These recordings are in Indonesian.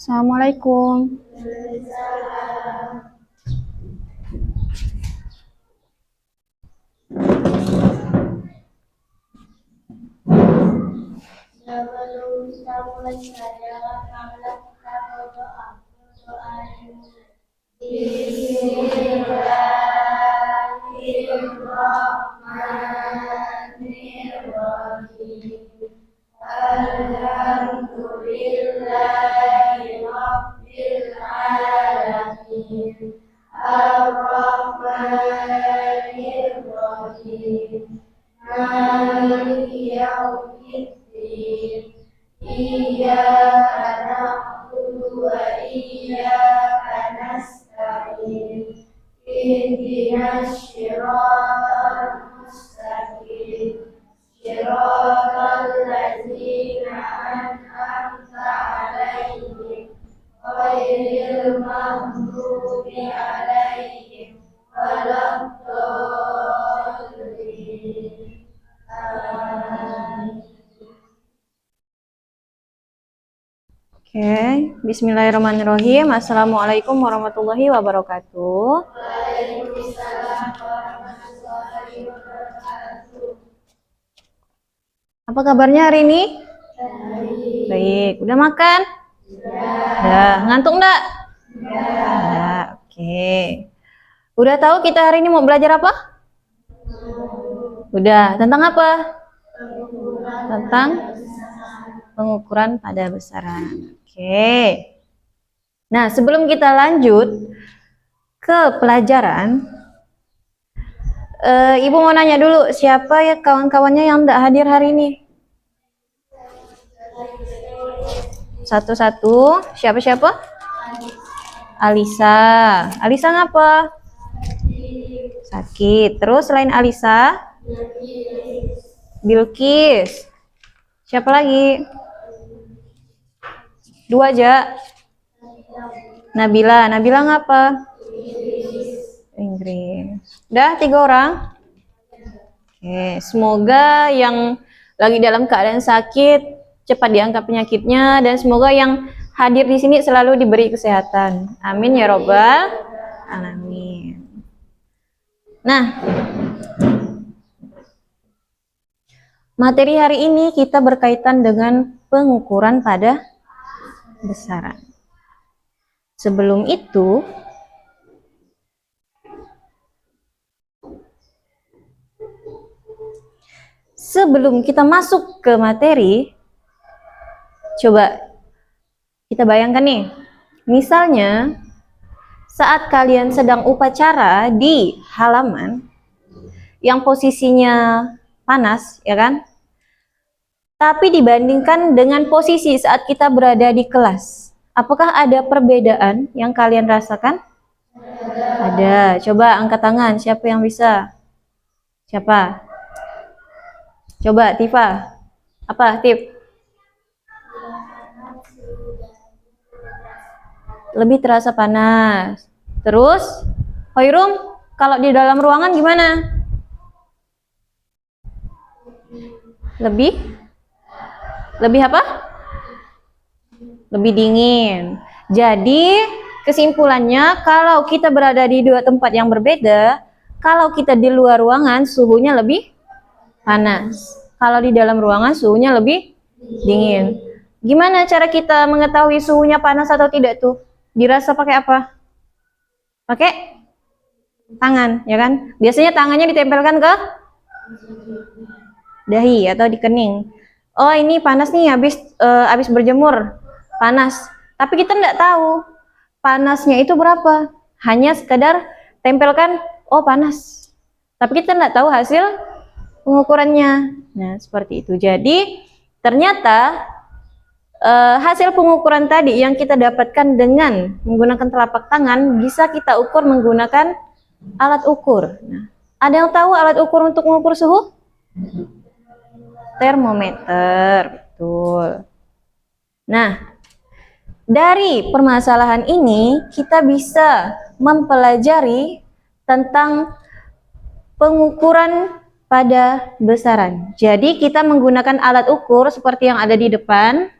Assalamualaikum. Sebelum kita mulai belajar, marilah kita berdoa. Doa Bismillahirrahmanirrahim. Alhamdulillahirabbil alamin. Ar-Rahmanir-Rahim. Maliki yaumiddin. Iyyaka na'budu wa iyyaka nasta'in. Ihdinas siratal mustaqim. Siratal ladzina an'amta 'alaihim ghairil maghdubi 'alaihim waladdallin. Amin. Oke, bismillahirrahmanirrahim. Assalamualaikum warahmatullahi wabarakatuh. Waalaikumsalam warahmatullahi wabarakatuh. Apa kabarnya hari ini? Baik. Baik, udah makan? Udah. Ngantuk enggak? Udah. Oke. Udah tahu kita hari ini mau belajar apa? Udah. Tentang apa? Tentang pengukuran pada besaran. Oke. Nah, sebelum kita lanjut ke pelajaran, Ibu mau nanya dulu, siapa ya kawan-kawannya yang tidak hadir hari ini? Satu-satu. Siapa-siapa? Alisa. Alisa ngapa? Sakit. Terus selain Alisa? Bilkis. Siapa lagi? Dua aja. Nabila. Nabila ngapa? Inggris. Udah 3 orang? Oke, semoga yang lagi dalam keadaan sakit cepat diangkat penyakitnya, dan semoga yang hadir di sini selalu diberi kesehatan. Amin ya robbal alamin. Nah, materi hari ini kita berkaitan dengan pengukuran pada besaran. Sebelum itu, sebelum kita masuk ke materi, coba kita bayangkan nih, misalnya saat kalian sedang upacara di halaman yang posisinya panas, ya kan? Tapi dibandingkan dengan posisi saat kita berada di kelas, apakah ada perbedaan yang kalian rasakan? Ada. Coba angkat tangan, siapa yang bisa? Siapa? Coba, Tifa. Apa, Tif? Lebih terasa panas. Terus, Hoirum, kalau di dalam ruangan gimana? Lebih apa? Lebih dingin. Jadi, kesimpulannya, kalau kita berada di dua tempat yang berbeda, kalau kita di luar ruangan, suhunya lebih panas. Kalau di dalam ruangan suhunya lebih dingin. Gimana cara kita mengetahui suhunya panas atau tidak tuh? Dirasa pakai apa? Pakai tangan, ya kan? Biasanya tangannya ditempelkan ke dahi atau di kening. Oh, ini panas nih, habis berjemur. Panas. Tapi kita nggak tahu panasnya itu berapa. Hanya sekedar tempelkan, oh panas. Tapi kita nggak tahu hasil pengukurannya. Nah, seperti itu. Jadi, ternyata hasil pengukuran tadi yang kita dapatkan dengan menggunakan telapak tangan bisa kita ukur menggunakan alat ukur. Nah, ada yang tahu alat ukur untuk mengukur suhu? Termometer, betul. Nah, dari permasalahan ini kita bisa mempelajari tentang pengukuran pada besaran. Jadi kita menggunakan alat ukur seperti yang ada di depan.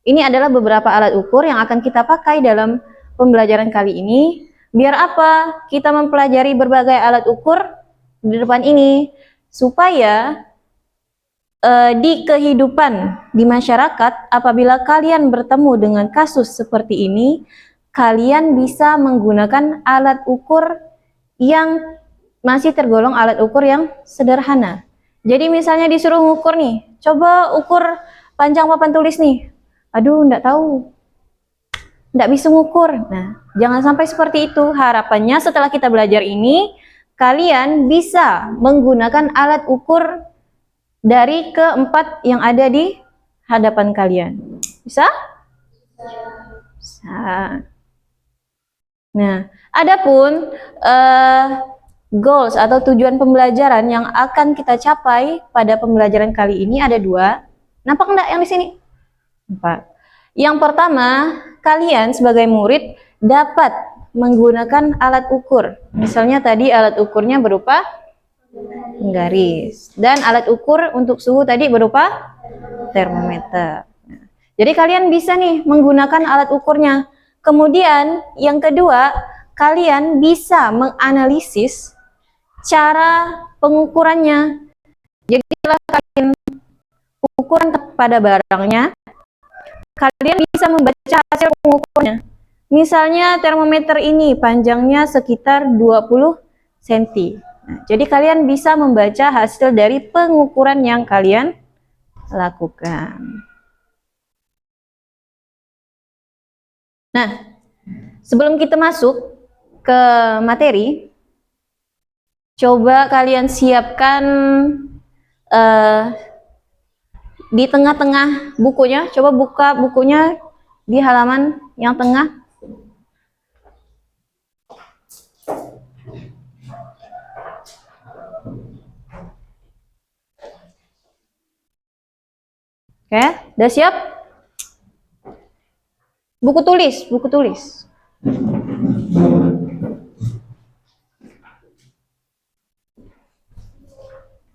Ini adalah beberapa alat ukur yang akan kita pakai dalam pembelajaran kali ini. Biar apa? Kita mempelajari berbagai alat ukur di depan ini supaya di kehidupan di masyarakat, apabila kalian bertemu dengan kasus seperti ini, kalian bisa menggunakan alat ukur yang masih tergolong alat ukur yang sederhana. Jadi misalnya disuruh ngukur nih, coba ukur panjang papan tulis nih. Aduh, enggak tahu. Enggak bisa ngukur. Nah, jangan sampai seperti itu. Harapannya setelah kita belajar ini, kalian bisa menggunakan alat ukur dari keempat yang ada di hadapan kalian. Bisa? Bisa. Nah, adapun goals atau tujuan pembelajaran yang akan kita capai pada pembelajaran kali ini ada 2. Nampak enggak yang di sini? 4. Yang pertama, kalian sebagai murid dapat menggunakan alat ukur. Misalnya tadi alat ukurnya berupa garis, dan alat ukur untuk suhu tadi berupa termometer. Nah, jadi kalian bisa nih menggunakan alat ukurnya. Kemudian yang kedua, kalian bisa menganalisis cara pengukurannya. Jadi setelah kalian ukuran pada barangnya, kalian bisa membaca hasil pengukurannya. Misalnya termometer ini panjangnya sekitar 20 cm. Nah, jadi kalian bisa membaca hasil dari pengukuran yang kalian lakukan. Nah, sebelum kita masuk ke materi, coba kalian siapkan di tengah-tengah bukunya. Coba buka bukunya di halaman yang tengah. Oke, udah siap? Buku tulis, buku tulis.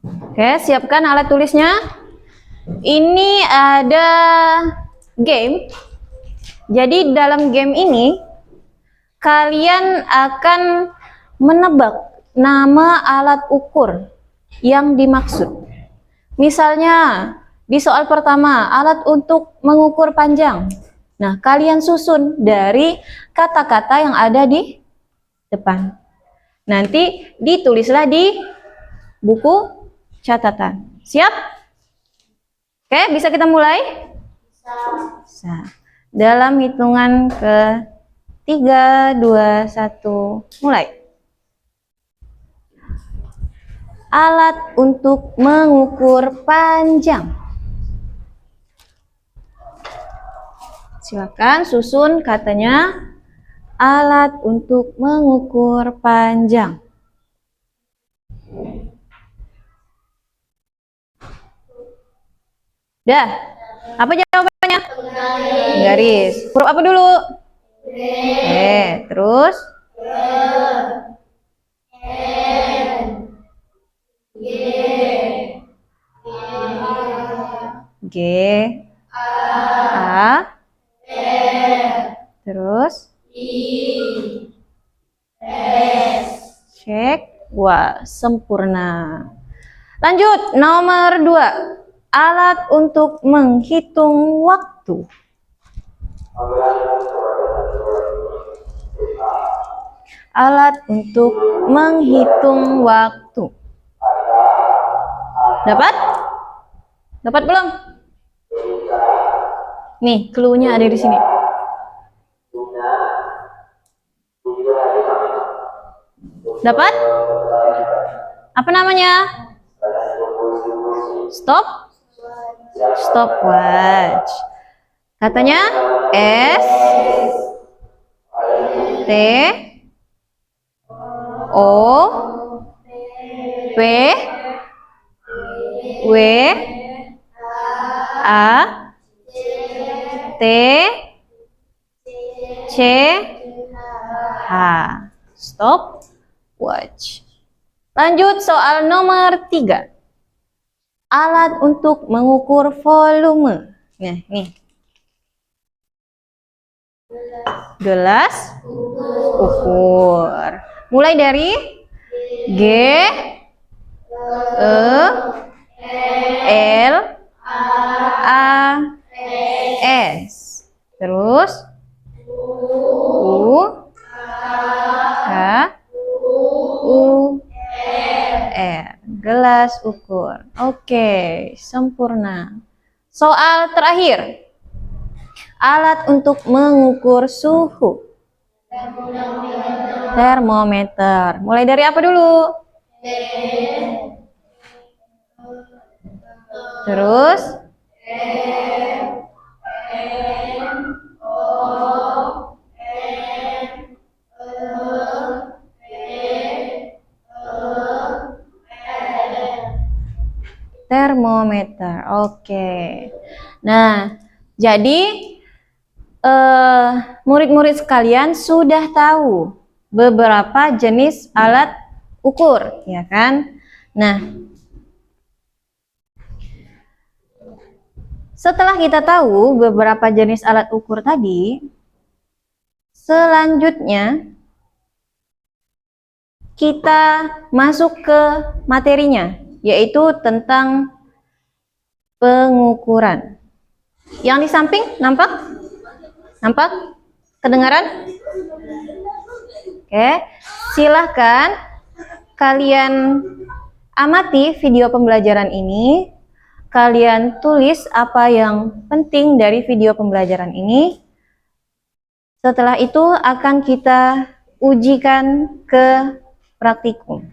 Oke, siapkan alat tulisnya. Ini ada game. Jadi dalam game ini kalian akan menebak nama alat ukur yang dimaksud. Misalnya di soal pertama, alat untuk mengukur panjang. Nah, kalian susun dari kata-kata yang ada di depan. Nanti ditulislah di buku catatan. Siap? Oke, bisa kita mulai? Bisa. Dalam hitungan ke 3, 2, 1, mulai. Alat untuk mengukur panjang. Silakan susun katanya, alat untuk mengukur panjang. Dah, apa jawabannya? Garis. Huruf apa dulu? Terus? G, A, terus cek. Wah, sempurna. Lanjut, nomor 2. Alat untuk menghitung waktu. Alat untuk menghitung waktu. Dapat? Dapat belum? Nih, clue-nya ada di sini. Dapat? Apa namanya? Stopwatch. Katanya S T O P W A T C H. Stopwatch. Lanjut soal nomor 3. Alat untuk mengukur volume. Nah, nih. Gelas ukur. Mulai dari G, E, L, A, S. Terus U, H, U, R. Gelas ukur. Oke, sempurna. Soal terakhir. Alat untuk mengukur suhu. Termometer. Mulai dari apa dulu? Terus termometer. Oke. Nah, jadi murid-murid sekalian sudah tahu beberapa jenis alat ukur, ya kan? Nah, setelah kita tahu beberapa jenis alat ukur tadi, selanjutnya kita masuk ke materinya, yaitu tentang pengukuran. Yang di samping nampak? Nampak? Kedengaran? Oke, silahkan kalian amati video pembelajaran ini. Kalian tulis apa yang penting dari video pembelajaran ini. Setelah itu akan kita ujikan ke praktikum.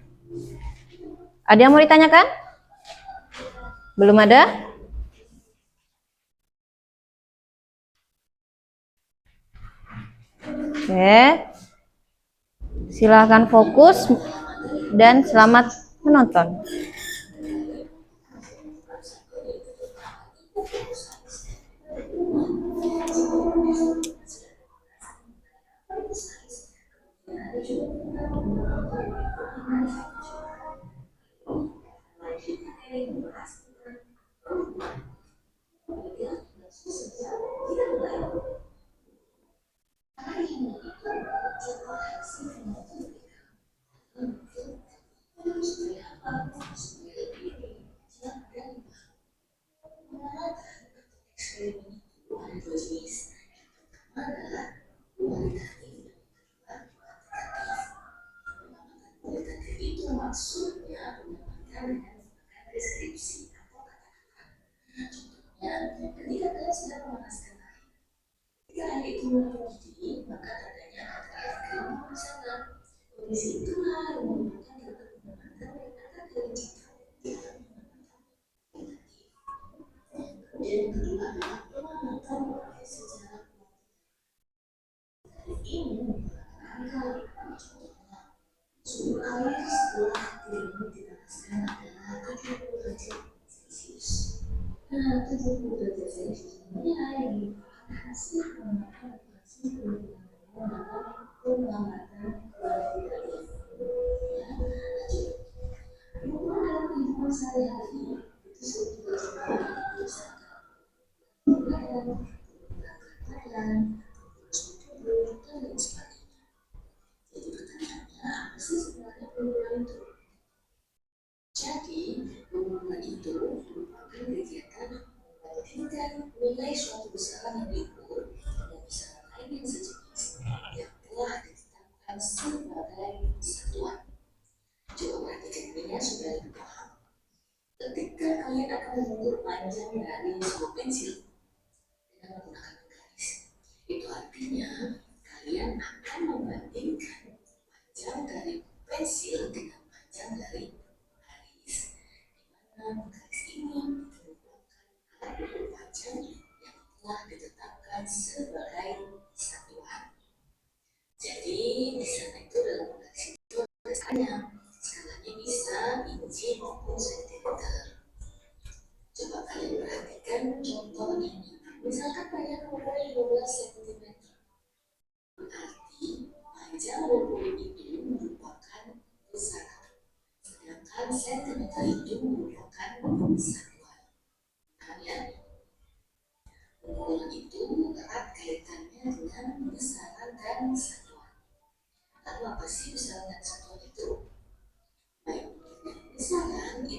Ada yang mau ditanyakan? Belum ada? Oke. Silakan fokus dan selamat menonton.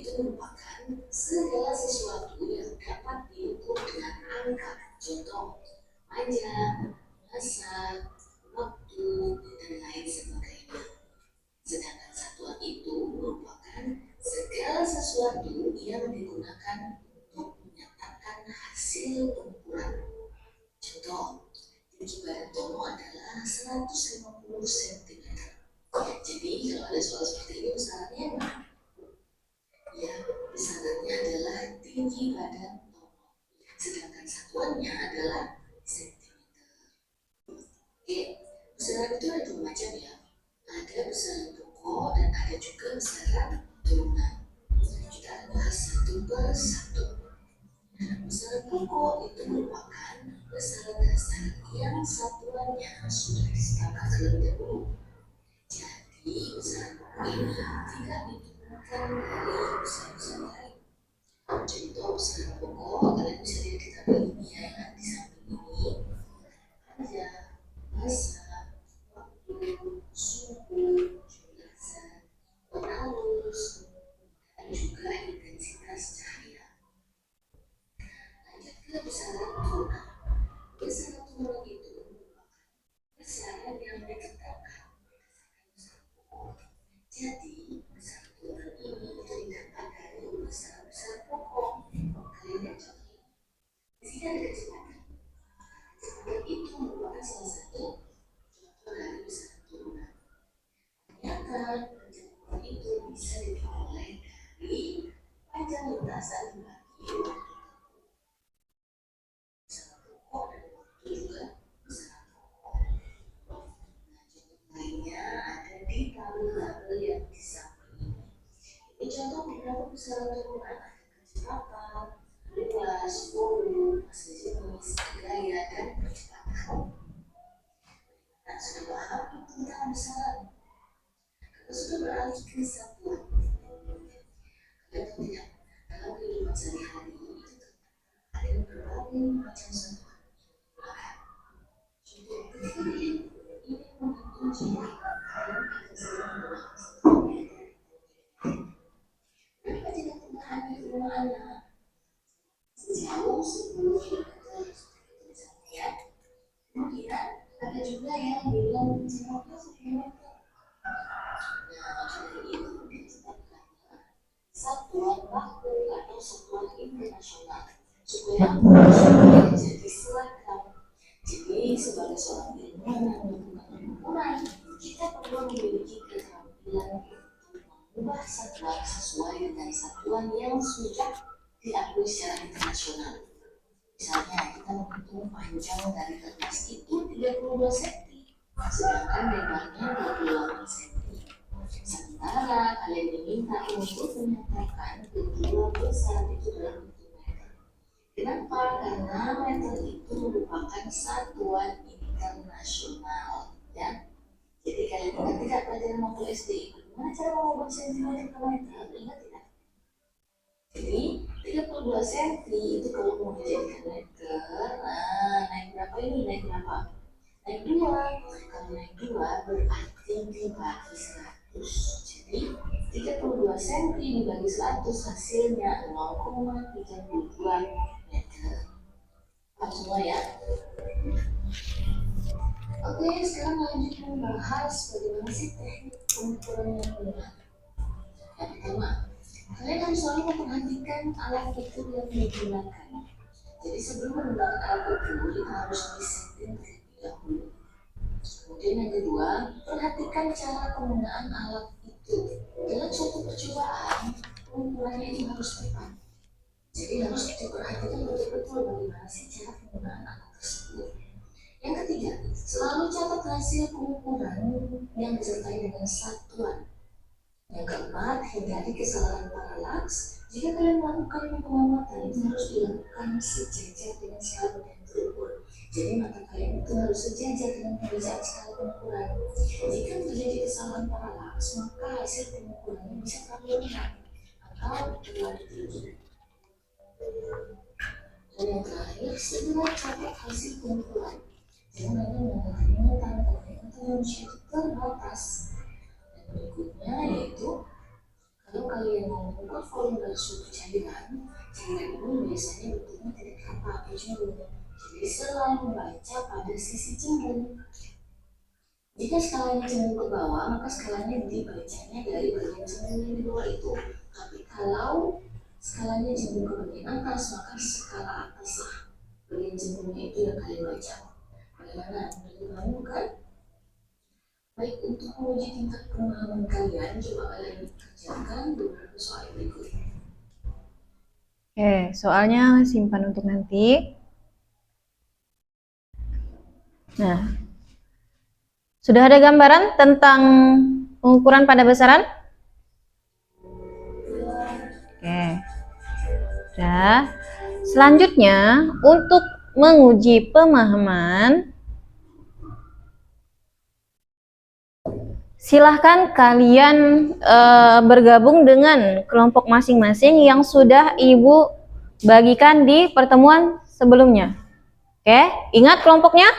itu merupakan segala sesuatu yang dapat diukur dengan angka. Contoh, panjang, masa, waktu, dan lain sebagainya. Sedangkan satuan itu merupakan segala sesuatu yang digunakan untuk menyatakan hasil pengukuran. Contoh, tinggi badan Tomo adalah 150 cm. Jadi kalau ada soal seperti ini besarannya apa? Ya, besarannya adalah tinggi badan Tomo. Sedangkan satuannya adalah centimeter. Oke, besaran itu ada dua macam ya. Ada besaran pokok dan ada juga besaran turunan. Kita bahas satu per satu. Besaran pokok itu merupakan besaran dasar yang satuannya sudah disepakati terlebih dahulu. Jadi besaran pokok ini tidak ditentukan dari besaran lain. Contoh besaran pokok kalian bisa lihat di tabel ini ya, di samping ini panjang, masa, waktu, suhu, jumlah zat, warna halus, dan juga intensitas cahaya. Lanjut ke besaran turunan. Besaran turunan itu merupakan besaran yang ditetapkan berdasarkan besaran pokok. Jadi besaran turunan ini itu didapat dari besaran pokok. Kalian lihat contohnya. Di sini ada kecepatan. Kecepatan itu merupakan salah satu contoh dari besaran turunan. Ternyata kecepatan itu bisa diperoleh dari panjang lintasan dibagi waktu. Besaran pokok dan waktu juga besaran pokok. Nah, contoh lainnya ada di tabel-tabel yang di samping ini. Ini contoh beberapa besaran turunan, ada kecepatan, luas, volume, massa jenis, gaya, dan percepatan. Nah, sudah paham tentang besaran? Kita sudah beralih ke satuan. Kalian tahu tidak? Dalam kehidupan sehari-hari itu ada berbagai macam satuan yang digunakan. Contoh yang ketiga ini menghitung jumlah kalian akan sering menggunakan satuan meter. Berapa tidak penggunaan anak? Sejauh 10 km misalnya ya. Kemudian ada juga yang bilang 15 km. Nah, dari itu ditetapkannya satuan baku atau satuan internasional supaya bisa jadi seragam. Jadi sebagai seorang ilmuwan yang melakukan pengukuran, kita perlu memiliki keterampilan untuk mengubah satuan sesuai dengan satuan yang sudah diakui secara internasional. Misalnya kita menghitung panjang dari kertas itu 32 cm, sedangkan lebarnya 28 cm. Sementara kalian diminta untuk menyatakan kedua besar itu dalam bentuk meter. Kenapa? Karena meter itu merupakan satuan internasional, ya. Jadi kalian ingat tidak pelajaran waktu SD? Bagaimana cara mengubah sentimeter ke meter? Ingat tidak? Jadi 32 cm itu kalau mau dijadikan meter, nah naik berapa ini? Naik berapa? Naik 2. Kalau naik 2 berarti dibagi 100. Jadi 32 cm dibagi 100 hasilnya 0,32 meter. Paham semua ya? Oke, sekarang lanjut membahas bagaimana sih teknik pengukuran yang benar. Yang pertama, kalian harus selalu memperhatikan alat ukur yang digunakan. Jadi sebelum menggunakan alat ukur, kita harus disetting terlebih dahulu. Kemudian yang kedua, perhatikan cara penggunaan alat itu. Dalam suatu percobaan, pengukurannya itu harus tepat. Jadi harus diperhatikan betul-betul bagaimana sih cara penggunaan alat tersebut. Yang ketiga, selalu catat hasil pengukuran yang disertai dengan satuan. Yang keempat, hindari kesalahan paralaks. Jika kalian melakukan pengamatan, itu harus dilakukan sejajar dengan skala yang terukur. Jadi mata kalian itu harus sejajar dengan pembacaan skala pengukuran. Jika terjadi kesalahan paralaks, maka hasil pengukurannya bisa terlalu rendah atau terlalu tinggi. Dan yang terakhir, segera catat hasil pengukuran. Jangan hanya menggunakan ingatan, karena ingatan manusia itu terbatas. Dan berikutnya yaitu Kalau kalian mau mengukur formula suatu cairan ini biasanya bentuknya tidak kapal atau cembung. Jadi selalu membaca pada sisi cembung. Jika skalanya cembung ke bawah, maka skalanya dibacanya dari bagian cembung yang di bawah itu. Tapi kalau skalanya cembung ke bagian atas, maka skala ataslah bagian cembungnya itu yang kalian baca. Bagaimana? Menurut kamu kan? Baik, untuk menguji tingkat pemahaman kalian, coba kalian kerjakan beberapa soal berikut. Oke, soalnya simpan untuk nanti. Nah, sudah ada gambaran tentang pengukuran pada besaran? Oke. Sudah. Selanjutnya, untuk menguji pemahaman, silahkan kalian bergabung dengan kelompok masing-masing yang sudah Ibu bagikan di pertemuan sebelumnya. Oke, ingat kelompoknya?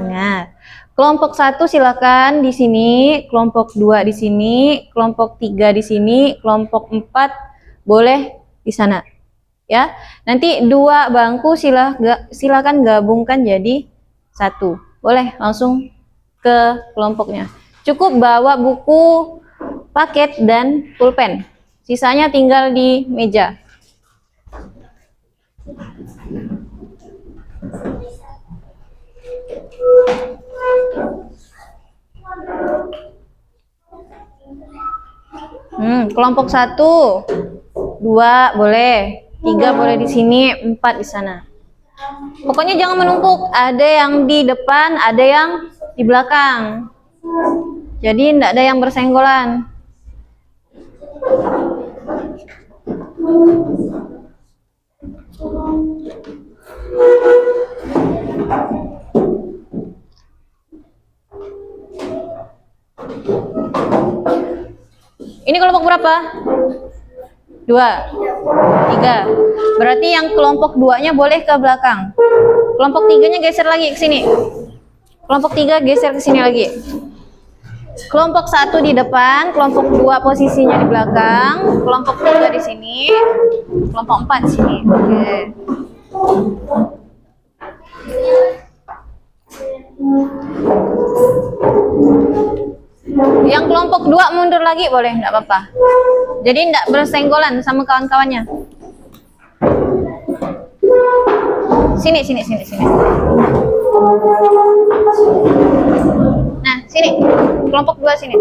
Ingat. Kelompok 1 silakan di sini, kelompok 2 di sini, kelompok 3 di sini, kelompok 4 boleh di sana. Ya. Nanti 2 bangku silakan gabungkan jadi 1. Boleh langsung ke kelompoknya. Cukup bawa buku, paket, dan pulpen. Sisanya tinggal di meja. Kelompok 1, 2 boleh, 3 boleh di sini, 4 di sana. Pokoknya jangan menumpuk, ada yang di depan, ada yang di belakang. Jadi tidak ada yang bersenggolan. Ini kelompok berapa? 2, 3. Berarti yang kelompok 2-nya boleh ke belakang. Kelompok 3-nya geser lagi ke sini. Kelompok 3 geser ke sini lagi. Kelompok 1 di depan, kelompok 2 posisinya di belakang, kelompok 3 di sini, kelompok 4 di sini. Oke. Yang kelompok 2 mundur lagi boleh, enggak apa-apa. Jadi enggak bersenggolan sama kawan-kawannya. Sini. Nah, sini. Kelompok 2 sini.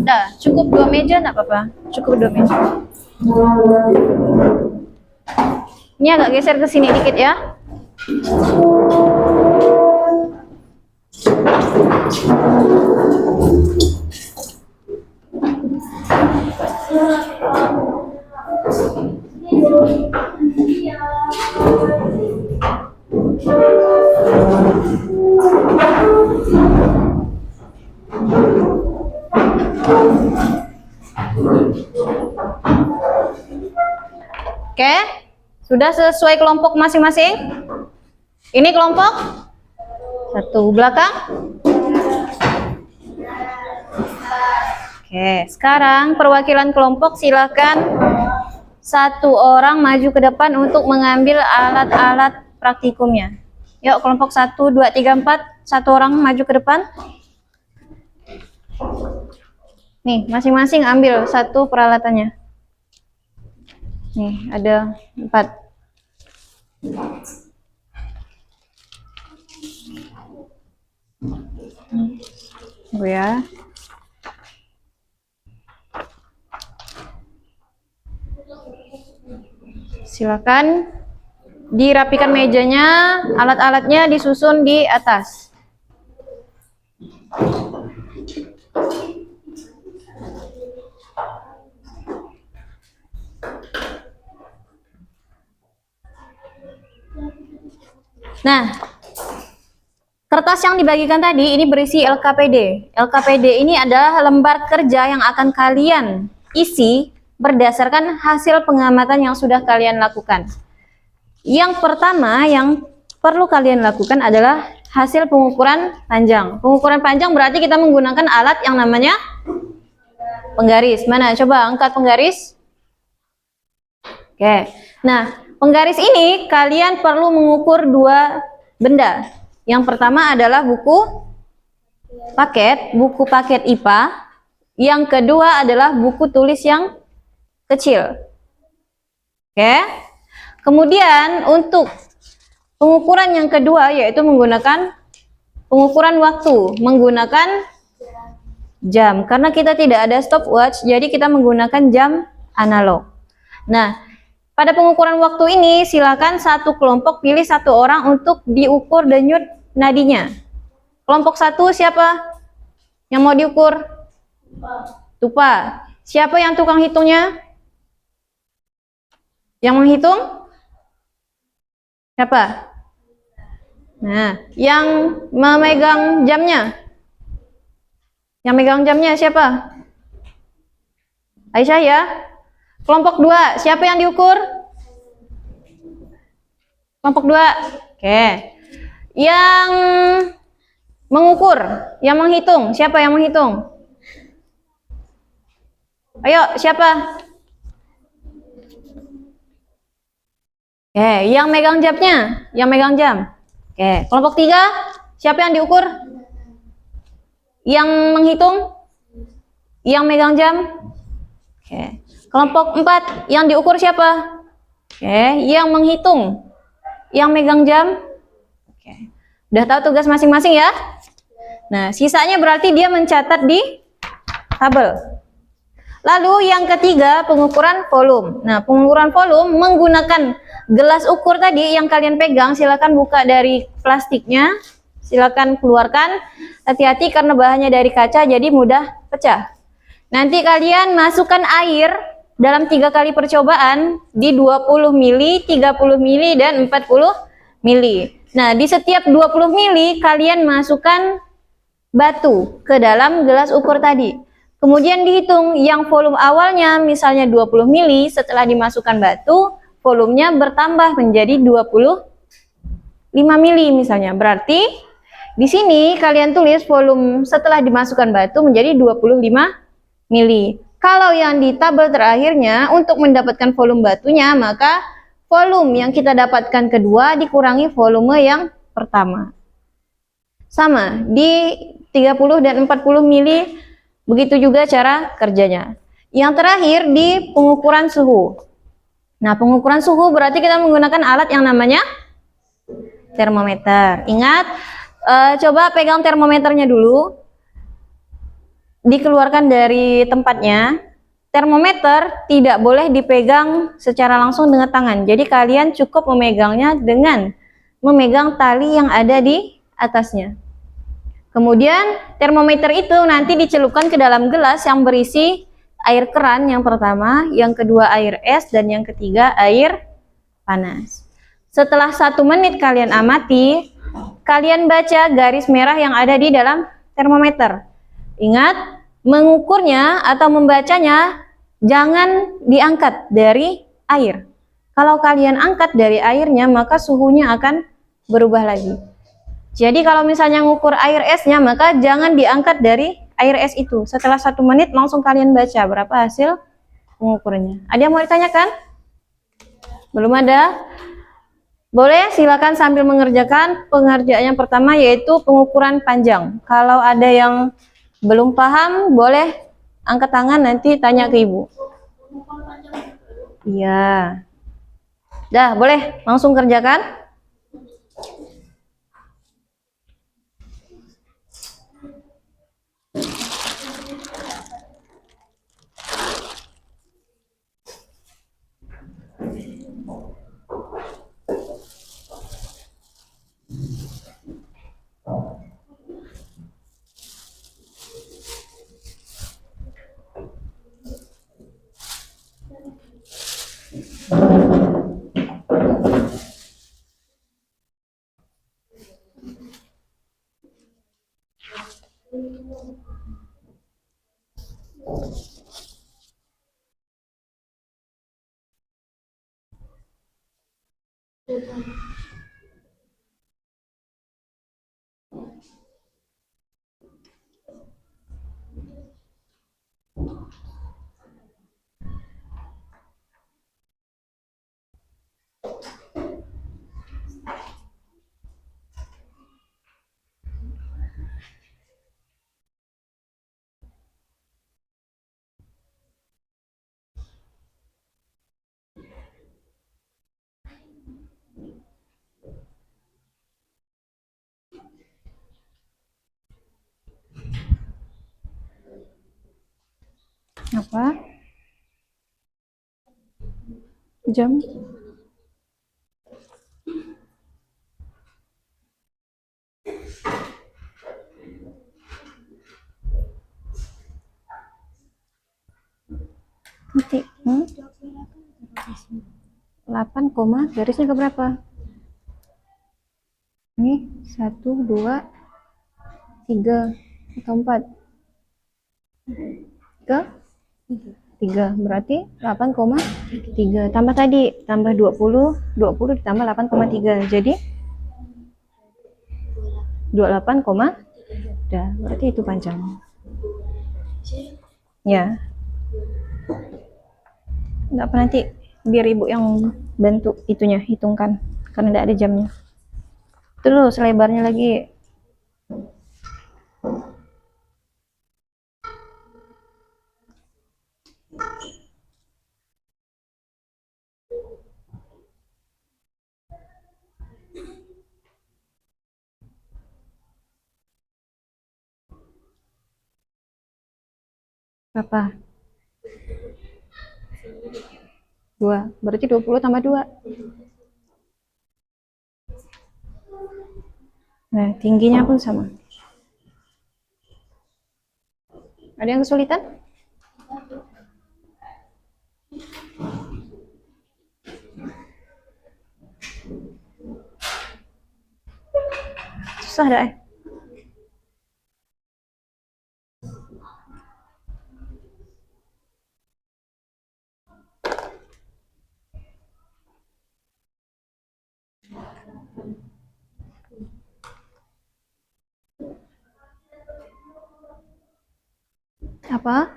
Udah, cukup 2 meja enggak apa-apa. Cukup 2 meja. Ini agak geser ke sini dikit ya. Oke, sudah sesuai kelompok masing-masing? Ini kelompok 1 belakang. Oke, sekarang perwakilan kelompok silakan 1 orang maju ke depan untuk mengambil alat-alat praktikumnya. Yuk, kelompok 1, 2, 3, 4, 1 orang maju ke depan. Nih, masing-masing ambil 1 peralatannya. Nih, ada 4. Tunggu ya. Silakan dirapikan mejanya, alat-alatnya disusun di atas. Nah, kertas yang dibagikan tadi ini berisi LKPD. LKPD ini adalah lembar kerja yang akan kalian isi berdasarkan hasil pengamatan yang sudah kalian lakukan. Yang pertama yang perlu kalian lakukan adalah hasil pengukuran panjang. Pengukuran panjang berarti kita menggunakan alat yang namanya penggaris. Mana? Coba angkat penggaris. Oke. Nah, penggaris ini kalian perlu mengukur dua benda. Yang pertama adalah buku paket IPA. Yang kedua adalah buku tulis yang kecil. Oke. Kemudian untuk pengukuran yang kedua yaitu menggunakan pengukuran waktu, menggunakan jam. Karena kita tidak ada stopwatch, jadi kita menggunakan jam analog. Nah, pada pengukuran waktu ini silakan satu kelompok pilih satu orang untuk diukur denyut nadinya. Kelompok satu siapa yang mau diukur? Tupa. Siapa yang tukang hitungnya? Yang menghitung? Siapa? Nah, yang memegang jamnya? Yang megang jamnya siapa? Aisyah ya. Kelompok 2, siapa yang diukur? Kelompok 2. Oke. Yang mengukur, yang menghitung, siapa yang menghitung? Ayo, siapa? Oke, yang megang jamnya, yang megang jam. Oke, kelompok 3, siapa yang diukur? Yang menghitung? Yang megang jam? Oke. Kelompok 4, yang diukur siapa? Oke, yang menghitung? Yang megang jam? Oke. Udah tahu tugas masing-masing ya? Nah, sisanya berarti dia mencatat di tabel. Lalu yang ketiga, pengukuran volume. Nah, pengukuran volume menggunakan gelas ukur tadi yang kalian pegang, silakan buka dari plastiknya, silakan keluarkan. Hati-hati karena bahannya dari kaca jadi mudah pecah. Nanti kalian masukkan air dalam 3 kali percobaan di 20 mili, 30 mili, dan 40 mili. Nah, di setiap 20 mili kalian masukkan batu ke dalam gelas ukur tadi. Kemudian dihitung yang volume awalnya misalnya 20 mili, setelah dimasukkan batu, volumenya bertambah menjadi 25 mili misalnya. Berarti di sini kalian tulis volume setelah dimasukkan batu menjadi 25 mili. Kalau yang di tabel terakhirnya untuk mendapatkan volume batunya, maka volume yang kita dapatkan kedua dikurangi volume yang pertama. Sama, di 30 dan 40 mili, begitu juga cara kerjanya. Yang terakhir di pengukuran suhu. Nah, pengukuran suhu berarti kita menggunakan alat yang namanya termometer. Ingat, coba pegang termometernya dulu. Dikeluarkan dari tempatnya. Termometer tidak boleh dipegang secara langsung dengan tangan. Jadi kalian cukup memegangnya dengan memegang tali yang ada di atasnya. Kemudian termometer itu nanti dicelupkan ke dalam gelas yang berisi air keran yang pertama, yang kedua air es, dan yang ketiga air panas. Setelah 1 menit kalian amati, kalian baca garis merah yang ada di dalam termometer. Ingat, mengukurnya atau membacanya jangan diangkat dari air. Kalau kalian angkat dari airnya, maka suhunya akan berubah lagi. Jadi kalau misalnya ngukur air esnya, maka jangan diangkat dari air es itu. Setelah 1 menit langsung kalian baca berapa hasil pengukurannya. Ada yang mau ditanyakan? Belum ada? Boleh, silakan sambil mengerjakan pengerjaan yang pertama yaitu pengukuran panjang. Kalau ada yang belum paham, boleh angkat tangan nanti tanya ke ibu. Iya. Dah, boleh langsung kerjakan. Berapa? Jam? Nanti, 8, garisnya ke berapa? Ini 1, 2, 3 atau 4? Ke 3, berarti 8,3 tambah tadi, tambah 20 ditambah 8,3, jadi 28, udah, berarti itu panjang ya. Enggak apa, nanti biar ibu yang bantu itunya, hitungkan karena tidak ada jamnya. Terus lebarnya lagi. Berapa? 2, berarti 20 tambah 2. Nah, tingginya pun sama. Ada yang kesulitan? Susah dah. Apa?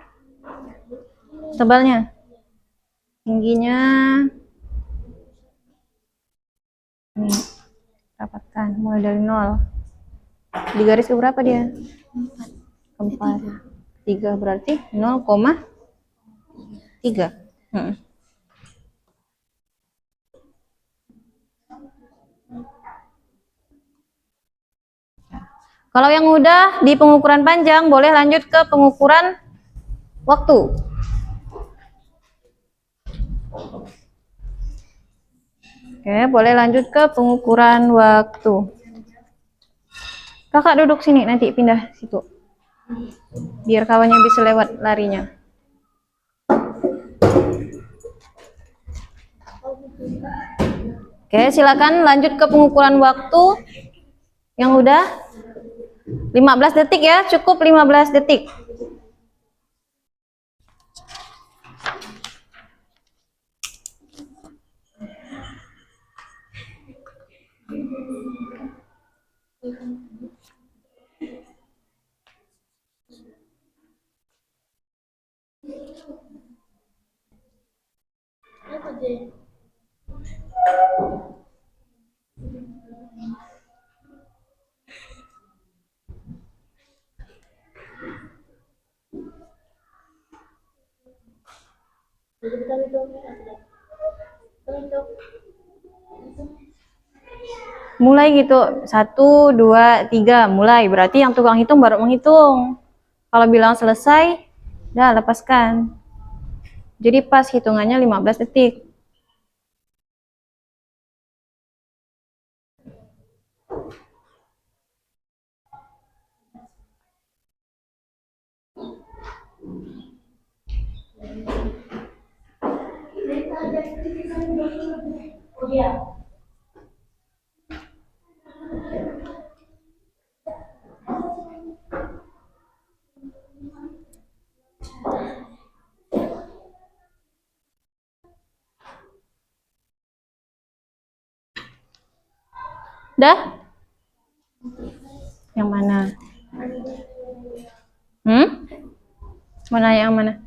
Tebalnya? Tingginya ini, dapatkan mulai dari 0. Di garis ke berapa dia? 4. 3 berarti 0,3. Kalau yang udah di pengukuran panjang, boleh lanjut ke pengukuran waktu. Oke, boleh lanjut ke pengukuran waktu. Kakak duduk sini, nanti pindah situ. Biar kawannya bisa lewat larinya. Oke, silakan lanjut ke pengukuran waktu yang udah 15 detik ya, cukup 15 detik. Mulai gitu, 1, 2, 3, mulai. Berarti yang tukang hitung baru menghitung. Kalau bilang selesai, udah lepaskan. Jadi pas hitungannya 15 detik. Dah? Yang mana? Mana yang mana?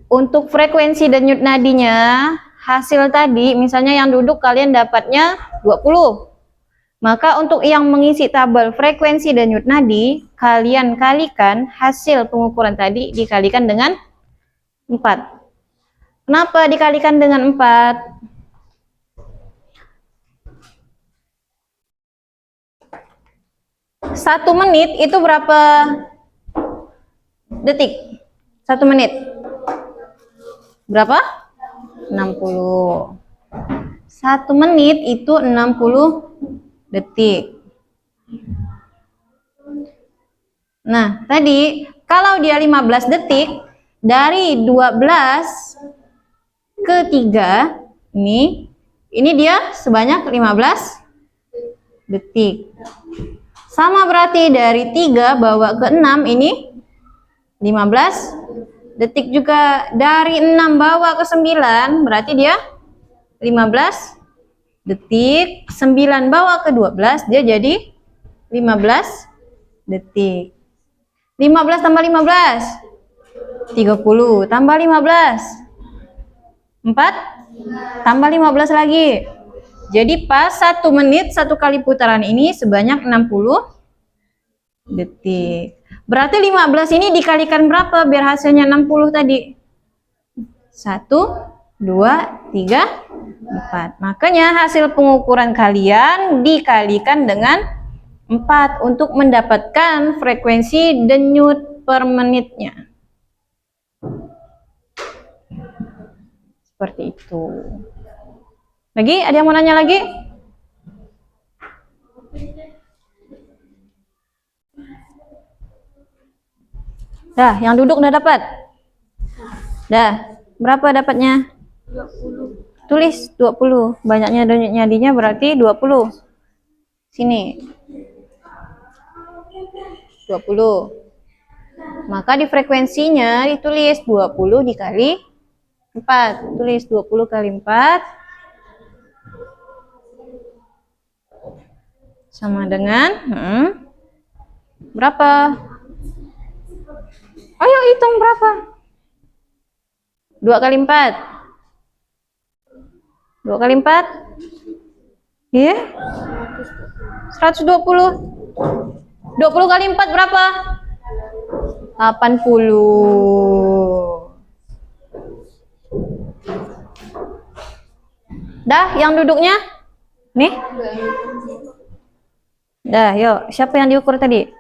Untuk frekuensi denyut nadinya, hasil tadi, misalnya yang duduk kalian dapatnya 20. Maka untuk yang mengisi tabel frekuensi denyut nadi, kalian kalikan hasil pengukuran tadi dikalikan dengan 4. Kenapa dikalikan dengan 4? Satu menit itu berapa detik. 1 menit. Berapa? 60. 1 menit itu 60 detik. Nah, tadi kalau dia 15 detik, dari 12 ke 3, ini dia sebanyak 15 detik. Sama berarti dari 3 bawa ke 6, ini 15 detik juga. Dari 6 bawa ke 9, berarti dia 15 detik. 9 bawa ke 12, dia jadi 15 detik. 15 tambah 15, 30. Tambah 15, 4. Tambah 15 lagi. Jadi pas 1 menit 1 kali putaran ini sebanyak 60 detik. Berarti 15 ini dikalikan berapa biar hasilnya 60 tadi? 1, 2, 3, 4. Makanya hasil pengukuran kalian dikalikan dengan 4 untuk mendapatkan frekuensi denyut per menitnya. Seperti itu. Lagi? Ada yang mau nanya lagi? Dah, yang duduk udah dapat? Dah, berapa dapatnya? 20. Tulis 20. Banyaknya denyut nadinya berarti 20. Sini. 20. Maka di frekuensinya ditulis 20 dikali 4. Tulis 20 kali 4 sama dengan berapa? Ayo hitung berapa? 2 kali 4. 2 kali 4? Iya? 120. 20 kali 4 berapa? 80. Dah, yang duduknya? Nih? Dah, yuk. Siapa yang diukur tadi?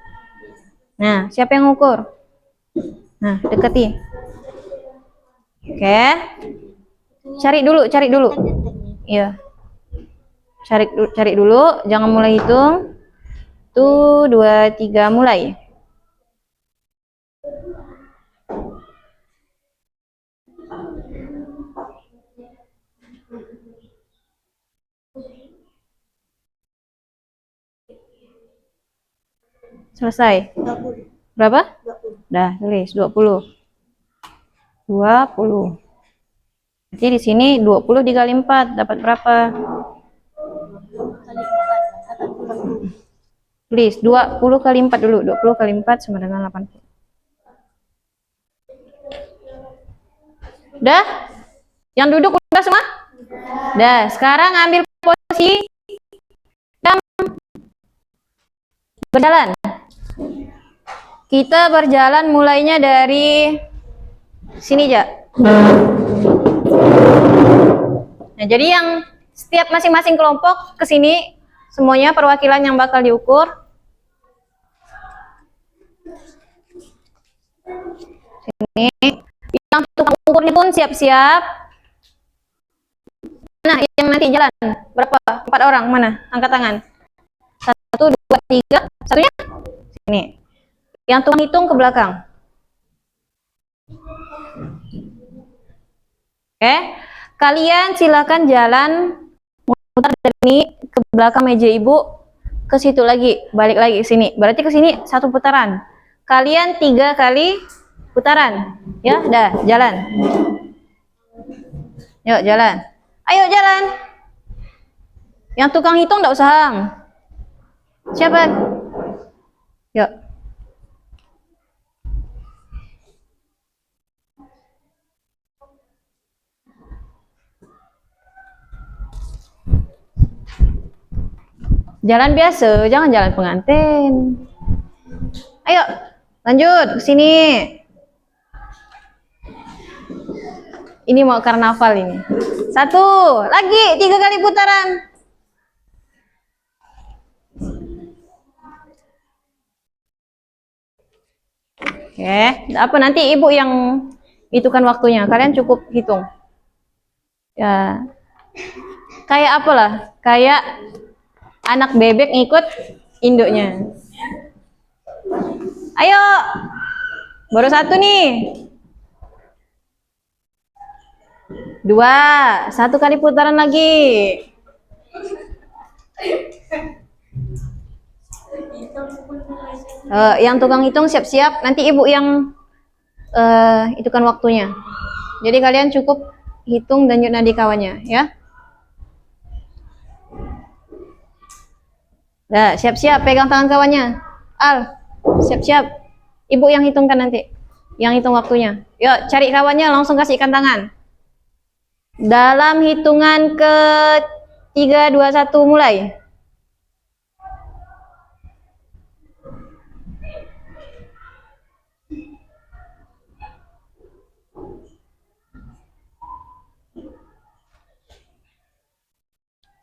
Nah, siapa yang ukur? Nah, dekati. Oke. Cari dulu. Iya. Cari dulu, jangan mulai hitung. 1, 2, 3, mulai. Selesai. Berapa? Dah, tulis 20. 20. Jadi di sini 20 dikali 4 dapat berapa? Tulis 20 kali 4 dulu. 20 kali 4 sama dengan 80. Udah? Yang duduk udah semua? Dah, sekarang ambil posisi dan berjalan. Kita berjalan mulainya dari sini aja. Nah, jadi yang setiap masing-masing kelompok ke sini semuanya perwakilan yang bakal diukur. Sini. Yang tukang ukurnya pun siap-siap. Nah, yang nanti jalan berapa? 4 orang mana? Angkat tangan. 1, 2, 3. Satunya sini. Yang tukang hitung ke belakang. Oke. Kalian silakan jalan mutar dari ini ke belakang meja ibu, ke situ lagi, balik lagi ke sini. Berarti ke sini 1 putaran. Kalian 3 kali putaran. Ya, dah, jalan. Yuk, jalan. Ayo jalan. Yang tukang hitung enggak usah hang. Siapa? Yuk. Jalan biasa, jangan jalan pengantin. Ayo, lanjut ke sini. Ini mau karnaval ini. 1, lagi 3 kali putaran. Oke, apa nanti ibu yang itukan waktunya. Kalian cukup hitung. Ya, kayak apalah, kayak anak bebek ngikut induknya. Ayo, baru satu nih. 2, 1 kali putaran lagi. Yang tukang hitung siap-siap. Nanti ibu yang itukan waktunya. Jadi kalian cukup hitung dan yuk nadi kawannya, ya. Nah, siap-siap pegang tangan kawannya. Al, siap-siap. Ibu yang hitungkan nanti. Yang hitung waktunya. Yuk, cari kawannya, langsung kasih ikan tangan. Dalam hitungan ke 3, 2, 1 mulai.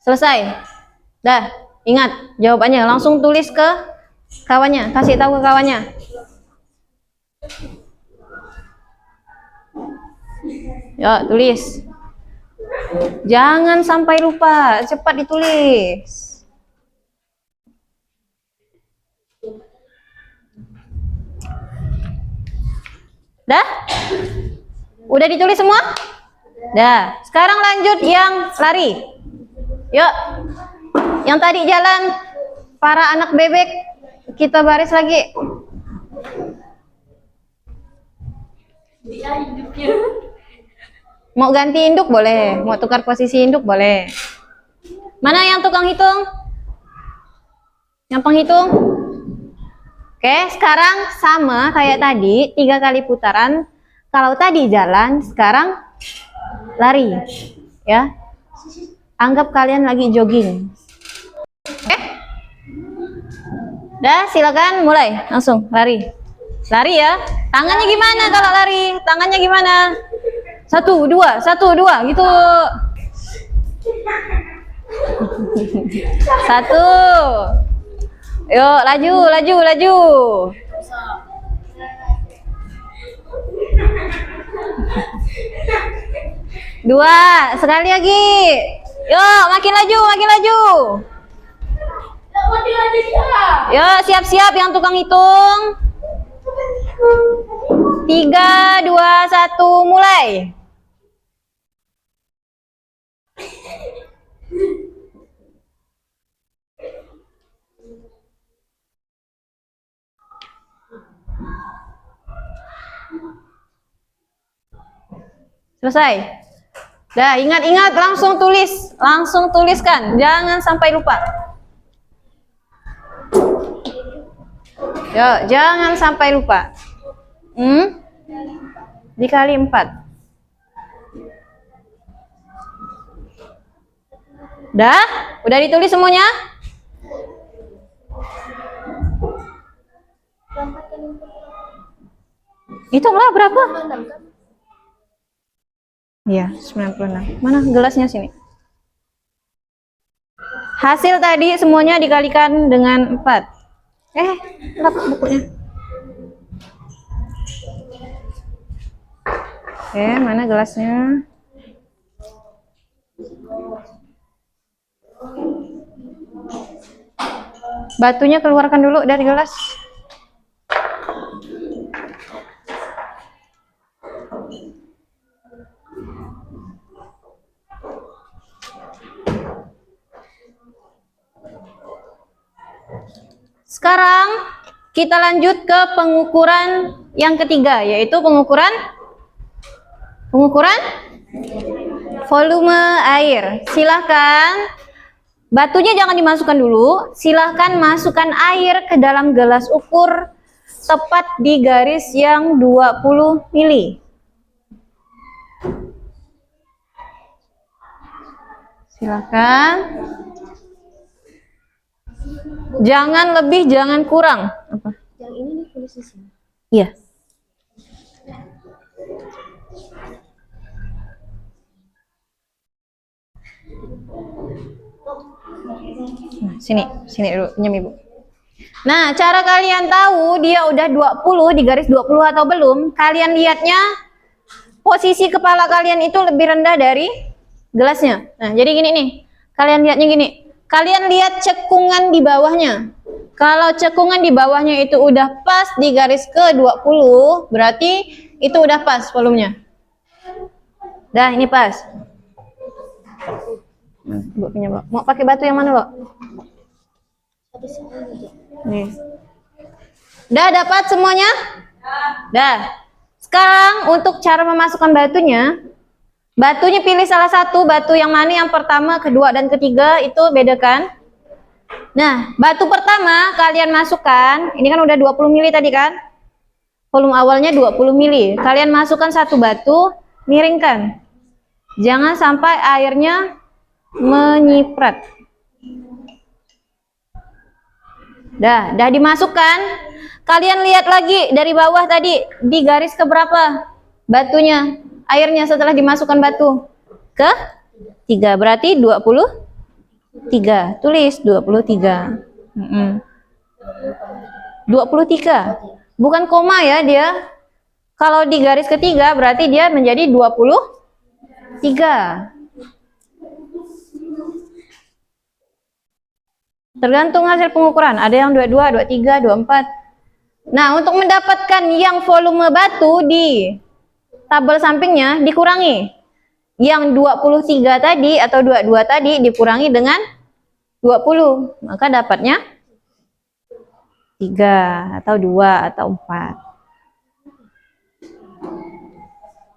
Selesai. Dah, ingat jawabannya. Langsung tulis ke kawannya, kasih tahu ke kawannya. Yuk, tulis. Jangan sampai lupa, cepat ditulis. Dah? Udah ditulis semua? Dah. Sekarang lanjut yang lari. Yuk. Yang tadi jalan para anak bebek kita baris lagi. Mau ganti induk boleh, mau tukar posisi induk boleh. Mana yang tukang hitung? Yang penghitung? Oke, sekarang sama kayak tadi, 3 kali putaran. Kalau tadi jalan, sekarang lari. Ya. Anggap kalian lagi jogging. Oke? Dah, silakan mulai. Langsung lari. Lari ya. Tangannya gimana kalau lari? Tangannya gimana? 1, 2, 1, 2 gitu. 1. Yuk, laju, laju, laju. 2, sekali lagi. Yuk, makin laju, makin laju. Yuk, siap-siap yang tukang hitung. 3, 2, 1, mulai. Selesai. Dah, ingat-ingat langsung tulis, langsung tuliskan, jangan sampai lupa. Yuk, jangan sampai lupa. Dikali 4. Dah? Udah ditulis semuanya? Hitunglah berapa? Iya, 96. Mana gelasnya sini? Hasil tadi semuanya dikalikan dengan 4. Lap bukunya. Oke, mana gelasnya? Batunya keluarkan dulu dari gelas. Sekarang kita lanjut ke pengukuran yang ketiga, yaitu pengukuran volume air. Silahkan, batunya jangan dimasukkan dulu. Silahkan masukkan air ke dalam gelas ukur tepat di garis yang 20 mili. Silahkan. Jangan lebih, jangan kurang. Apa? Yang ini ditulis di sini. Iya. Nah, sini dulu, pinjam ibu. Nah, cara kalian tahu dia udah 20 di garis 20 atau belum, kalian lihatnya posisi kepala kalian itu lebih rendah dari gelasnya. Nah, jadi gini nih. Kalian lihatnya gini. Kalian lihat cekungan di bawahnya. Kalau cekungan di bawahnya itu udah pas di garis ke-20, berarti itu udah pas volumenya. Dah, ini pas. Bu punya, Bu. Mau pakai batu yang mana, Lo? Nih. Udah dapat semuanya? Dah. Sekarang untuk cara memasukkan batunya pilih salah satu batu yang mana yang pertama, kedua, dan ketiga itu bedakan. Nah, batu pertama kalian masukkan, ini kan udah 20 mili tadi kan? Volume awalnya 20 mili. Kalian masukkan satu batu, miringkan. Jangan sampai airnya menyiprat. Dah dimasukkan. Kalian lihat lagi dari bawah tadi di garis keberapa batunya, airnya setelah dimasukkan batu ke 3, berarti 23. Tulis 23. 23. Bukan koma ya dia. Kalau di garis ketiga berarti dia menjadi 23. Tergantung hasil pengukuran. Ada yang 22, 23, 24. Nah, untuk mendapatkan yang volume batu di tabel sampingnya dikurangi. Yang 23 tadi atau 22 tadi dikurangi dengan 20. Maka dapatnya 3 atau 2 atau 4.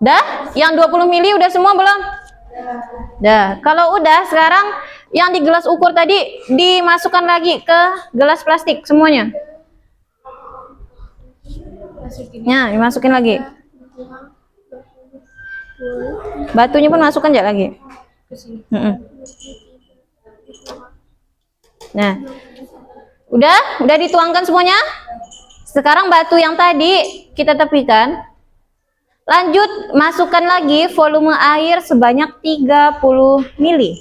Dah? Yang 20 mili udah semua belum? Dah. Kalau udah, sekarang yang di gelas ukur tadi dimasukkan lagi ke gelas plastik semuanya. Nah, dimasukin lagi. Batunya pun masukkan aja lagi. Nah, udah dituangkan semuanya. Sekarang batu yang tadi kita tepikan. Lanjut, masukkan lagi volume air sebanyak 30 mili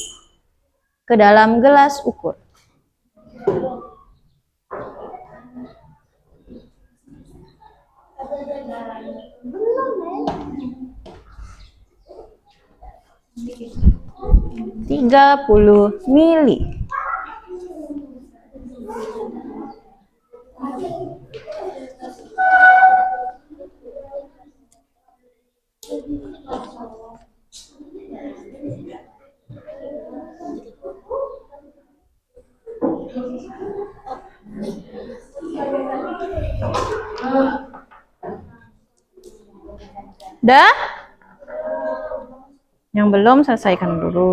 ke dalam gelas ukur. Tiga puluh mili. Dah? Yang belum selesaikan dulu.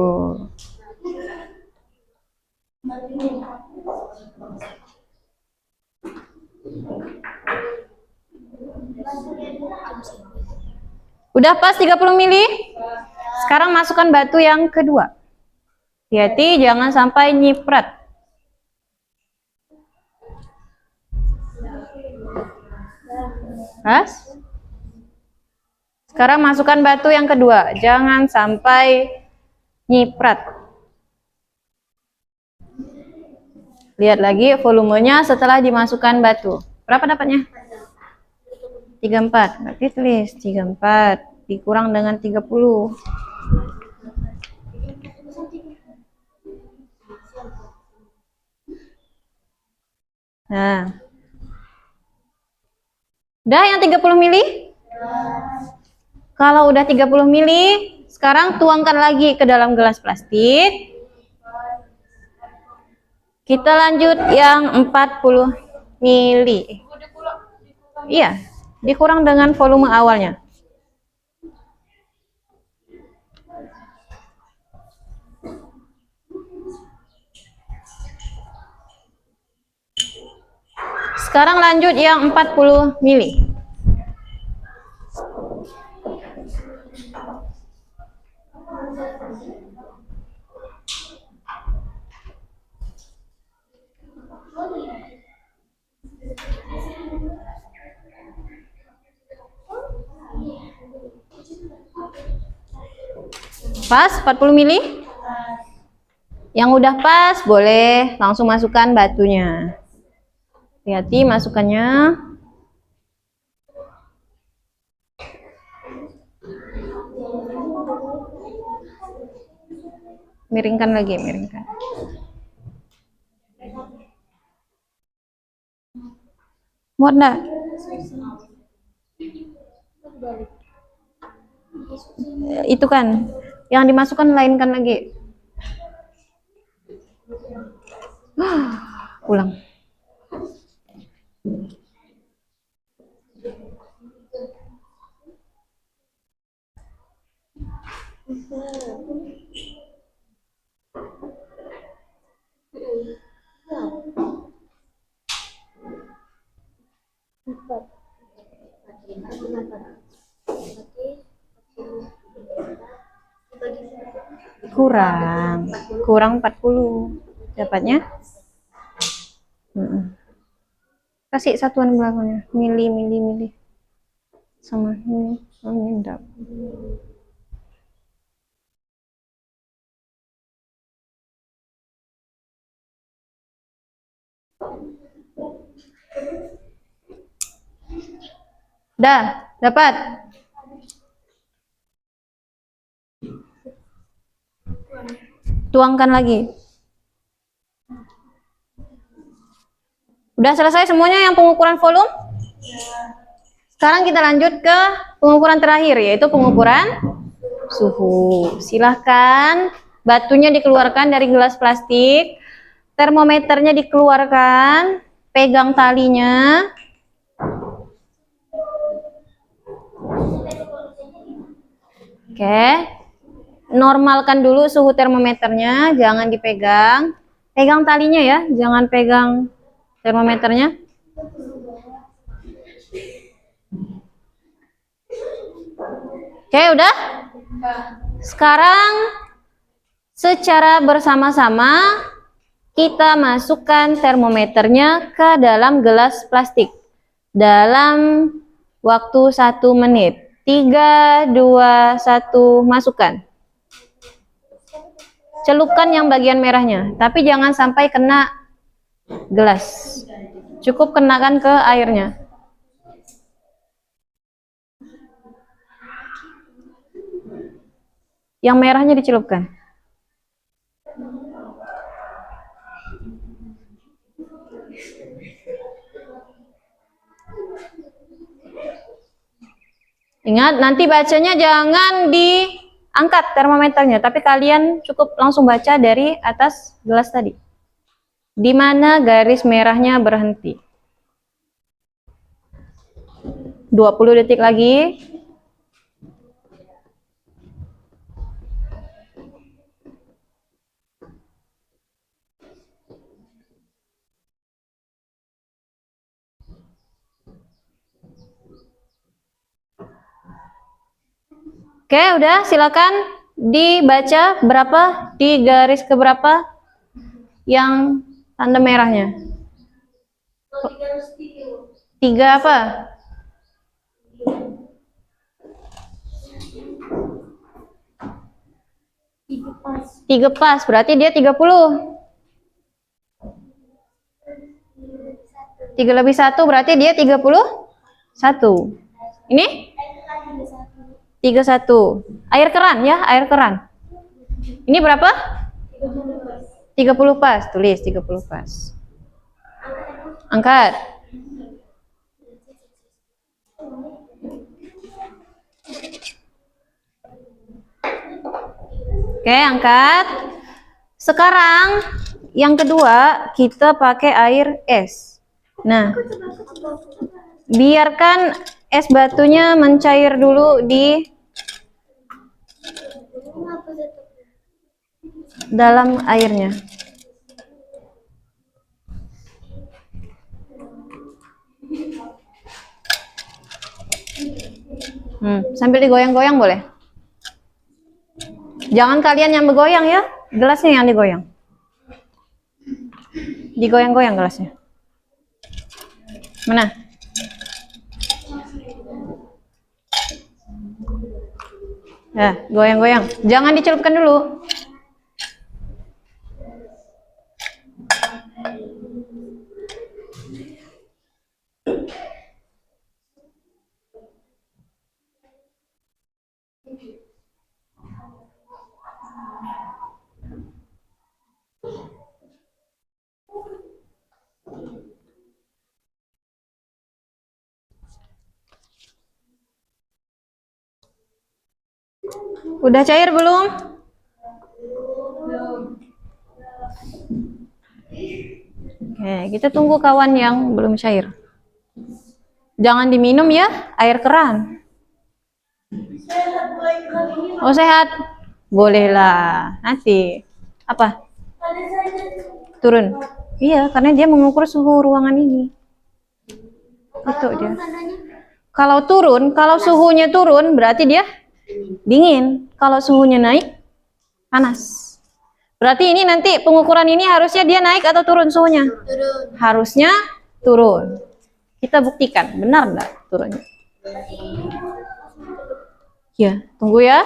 Udah pas 30 mili? Sekarang masukkan batu yang kedua. Hati-hati jangan sampai nyiprat. Pas? Sekarang masukkan batu yang kedua. Jangan sampai nyiprat. Lihat lagi volumenya setelah dimasukkan batu. Berapa dapatnya? 34. Berarti tulis 34 dikurang dengan 30. Nah. Udah yang 30 mili? Kalau udah 30 mili, sekarang tuangkan lagi ke dalam gelas plastik. Kita lanjut yang 40 mili. Iya, dikurang dengan volume awalnya. Sekarang lanjut yang 40 mili. Pas 40 mili? Yang udah pas boleh langsung masukkan batunya. Hati-hati masukannya. Miringkan lagi, miringkan. Muat enggak? Itu kan, yang dimasukkan lainkan lagi. Ulang. Kurang 40 dapatnya. Kasih satuan belakangnya, mili sama ini, enggak. Dah, dapat. Tuangkan lagi. Udah selesai semuanya yang pengukuran volume? Sekarang kita lanjut ke pengukuran terakhir, yaitu pengukuran suhu. Silahkan batunya dikeluarkan dari gelas plastik, termometernya dikeluarkan, pegang talinya. Oke, normalkan dulu suhu termometernya, jangan dipegang. Pegang talinya ya, jangan pegang termometernya. Oke, udah? Sekarang secara bersama-sama kita masukkan termometernya ke dalam gelas plastik dalam waktu 1 menit. 3, 2, 1, masukkan. Celupkan yang bagian merahnya, tapi jangan sampai kena gelas. Cukup kenakan ke airnya. Yang merahnya dicelupkan. Ingat, nanti bacanya jangan diangkat termometernya, tapi kalian cukup langsung baca dari atas gelas tadi. Di mana garis merahnya berhenti. 20 detik lagi. Oke, udah, silakan dibaca berapa di garis keberapa yang tanda merahnya. 3 apa? 3 pas, berarti dia 30. 3 lebih 1 berarti dia 31. Ini? 31. Air keran ya, air keran. Ini berapa? 30 pas, tulis 30 pas. Angkat. Oke, angkat. Sekarang yang kedua kita pakai air es. Nah, biarkan es batunya mencair dulu di dalam airnya. Sambil digoyang-goyang boleh. Jangan kalian yang bergoyang ya, gelasnya yang digoyang. Digoyang-goyang gelasnya. Mana? Ya, goyang-goyang. Jangan dicelupkan dulu. Udah cair belum? Oke, kita tunggu kawan yang belum cair. Jangan diminum ya, air keran. Oh sehat? Bolehlah. Nanti. Apa? Turun. Iya, karena dia mengukur suhu ruangan ini. Itu dia. Kalau turun, kalau suhunya turun berarti dia dingin. Kalau suhunya naik, panas. Berarti ini nanti pengukuran ini harusnya dia naik atau turun suhunya? Turun. Harusnya turun. Kita buktikan, benar enggak turunnya? Ya, tunggu ya.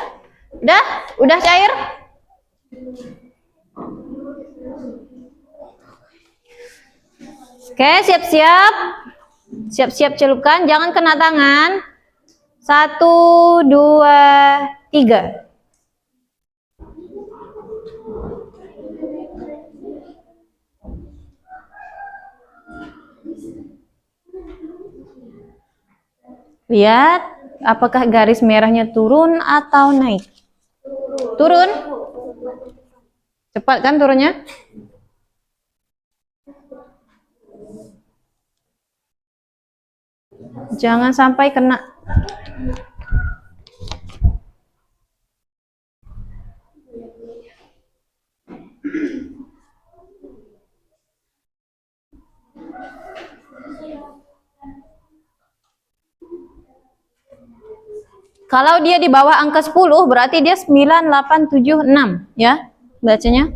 Udah cair? Oke, siap-siap. Siap-siap celupkan, jangan kena tangan. 1, 2, 3. Lihat, apakah garis merahnya turun atau naik? Turun? Cepat kan turunnya? Jangan sampai kena. Kalau dia di bawah angka 10 berarti dia 9, 8, 7, 6 ya bacanya.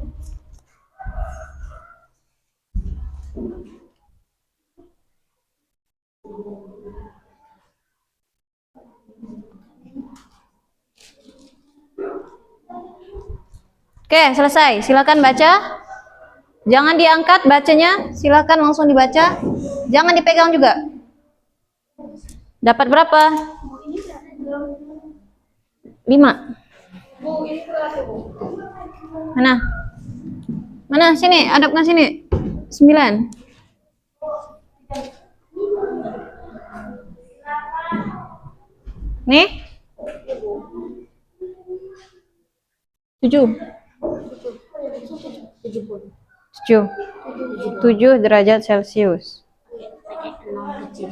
Oke, selesai. Silakan baca. Jangan diangkat bacanya, silakan langsung dibaca. Jangan dipegang juga. Dapat berapa? 5. Mana? Mana? Sini, hadapkan sini. 9. Nih? 7. 7 derajat Celcius.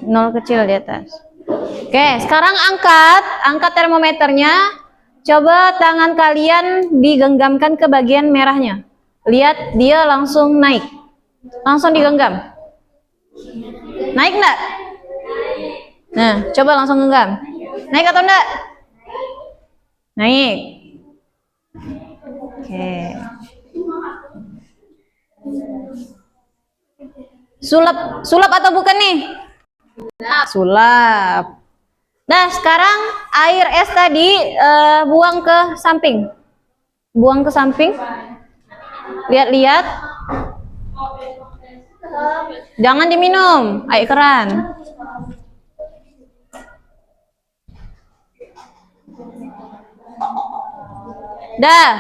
0 kecil di atas. Oke, sekarang angkat termometernya. Coba tangan kalian digenggamkan ke bagian merahnya. Lihat, dia langsung naik. Langsung digenggam. Naik enggak? Nah, coba langsung genggam. Naik atau enggak? Naik. Oke. Sulap atau bukan nih? Sulap. Nah, sekarang air es tadi buang ke samping. Buang ke samping. Lihat-lihat. Jangan diminum, air keran. Dah.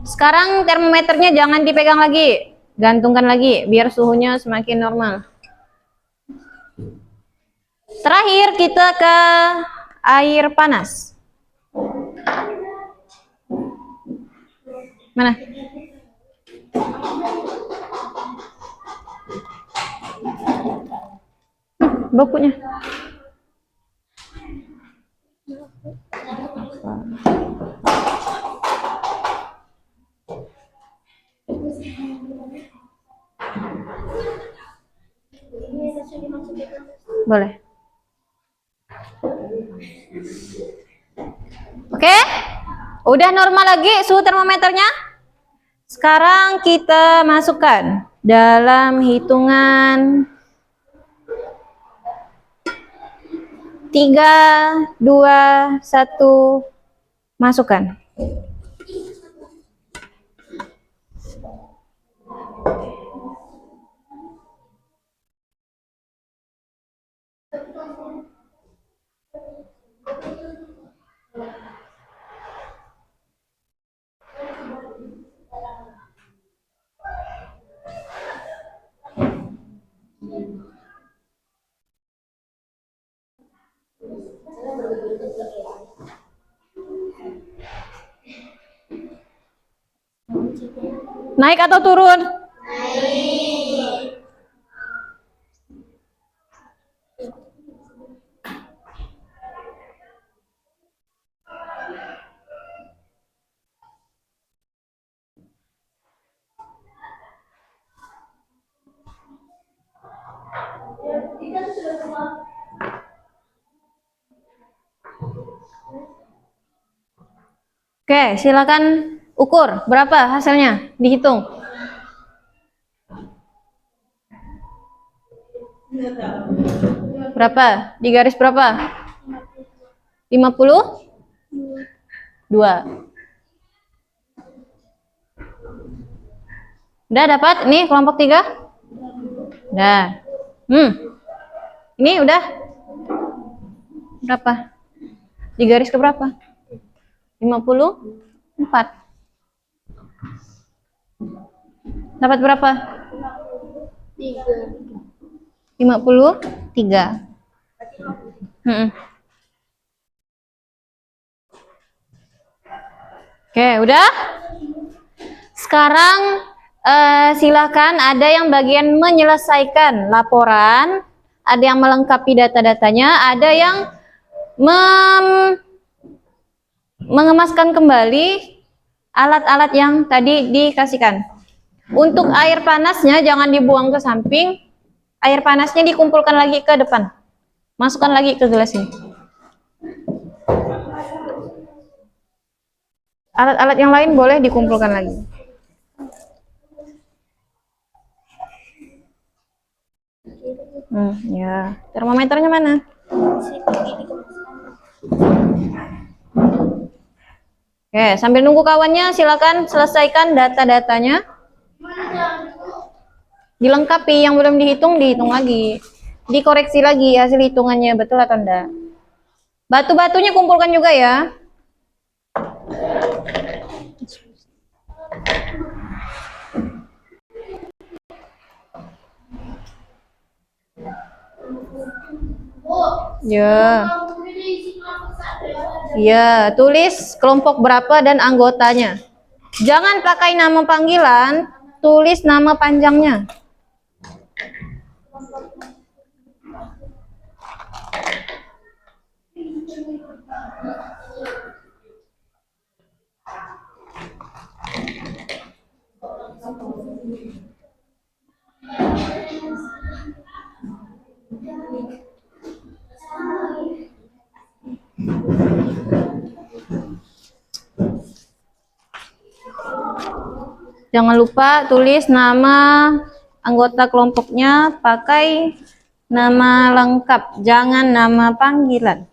Sekarang termometernya jangan dipegang lagi. Gantungkan lagi biar suhunya semakin normal. Terakhir kita ke air panas. Mana? Bukunya. Boleh. Oke? Udah normal lagi suhu termometernya? Sekarang kita masukkan dalam hitungan 3, 2, 1, masukkan. Naik atau turun? Oke, silakan ukur berapa hasilnya, dihitung. Berapa? Di garis berapa? 52. Udah dapat? Nih kelompok 3? Udah. Ini udah? Berapa? Di garis ke berapa? 54. Dapat berapa? 53. Oke, udah? Sekarang silakan ada yang bagian menyelesaikan laporan, ada yang melengkapi data-datanya, ada yang mengemaskan kembali alat-alat yang tadi dikasihkan. Untuk air panasnya jangan dibuang ke samping, air panasnya dikumpulkan lagi ke depan. Masukkan lagi ke gelas ini. Alat-alat yang lain boleh dikumpulkan lagi. Ya. Termometernya mana? Oke, sambil nunggu kawannya, silakan selesaikan data-datanya. Dilengkapi, yang belum dihitung, dihitung lagi. Dikoreksi lagi hasil hitungannya betul atau enggak. Batu-batunya kumpulkan juga ya. Ya. Ya, tulis kelompok berapa dan anggotanya. Jangan pakai nama panggilan, tulis nama panjangnya. Jangan lupa tulis nama anggota kelompoknya pakai nama lengkap, jangan nama panggilan.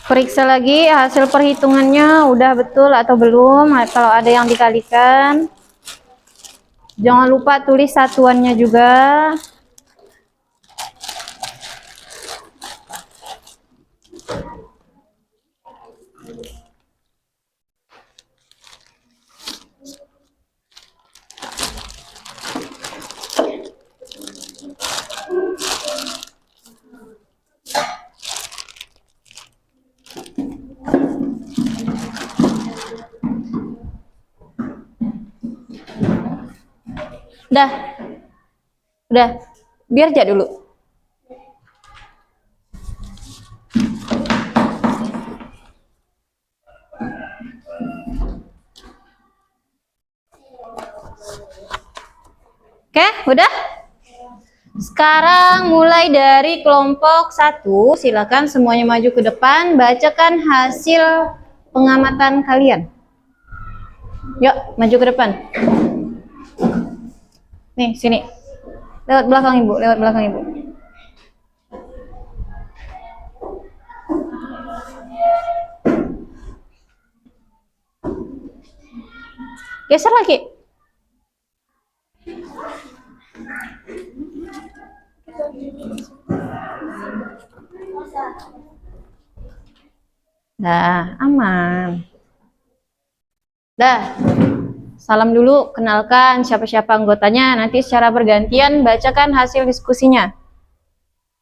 Periksa lagi hasil perhitungannya udah betul atau belum. Kalau ada yang dikalikan, jangan lupa tulis satuannya juga. Udah, biar aja dulu. Oke, udah? Sekarang mulai dari kelompok 1, silakan semuanya maju ke depan, bacakan hasil pengamatan kalian. Yuk, maju ke depan. Nih, sini. Lewat belakang Ibu, lewat belakang Ibu. Geser lagi. Dah, aman. Dah. Salam dulu, kenalkan siapa-siapa anggotanya, nanti secara bergantian bacakan hasil diskusinya.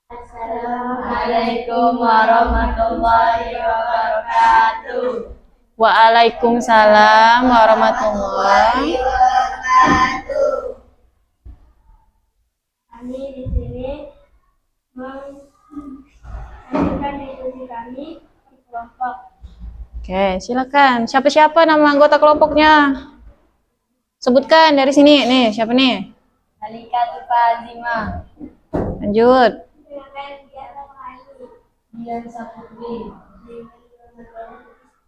Assalamualaikum warahmatullahi wabarakatuh. Waalaikumsalam warahmatullahi. Kami di sini mengajukan diskusi kami di kelompok. Oke, silakan. Siapa-siapa nama anggota kelompoknya? Sebutkan dari sini. Nih, siapa nih? Alika Tufa Azima. Lanjut. Dian Saputri.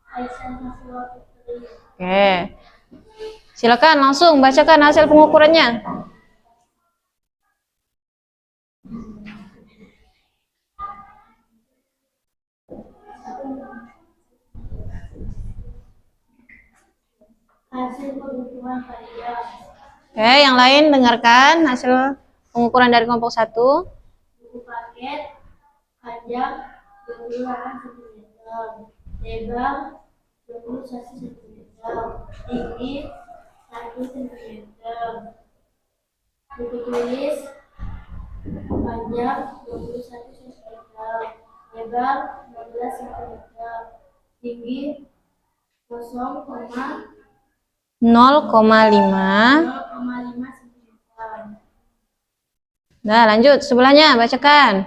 Aisyah Nasrul Putri. Oke. Silakan langsung bacakan hasil pengukurannya. Hasil pengukuran hadiah. Oke, yang lain dengarkan hasil pengukuran dari kelompok 1. Buku paket panjang 28 cm, lebar 21 cm, tinggi 1 cm. Buku tulis panjang 21 cm, lebar 16 cm, tinggi 0,5 cm. Nah, lanjut sebelahnya bacakan.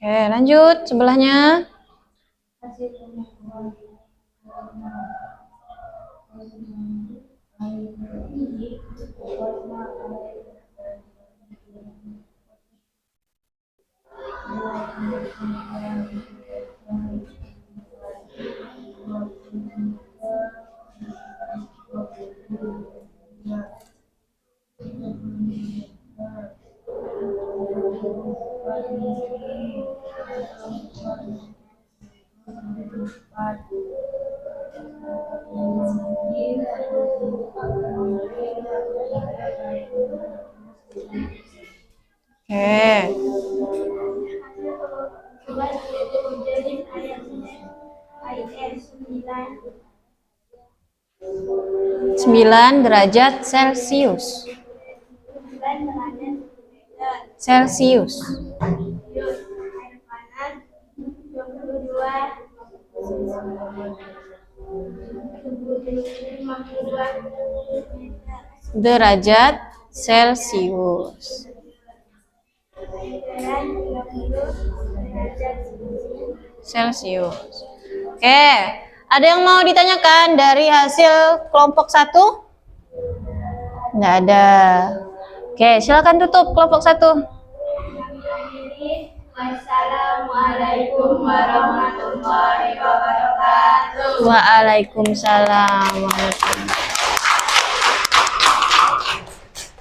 Oke, lanjut sebelahnya. Oke. Sembilan derajat Celcius. Celcius. Derajat Celcius. Celcius. Oke, ada yang mau ditanyakan dari hasil kelompok 1? Nggak ada. Oke, silakan tutup kelompok 1. Wassalamualaikum warahmatullahi wabarakatuh. Waalaikumsalam warahmatullahi.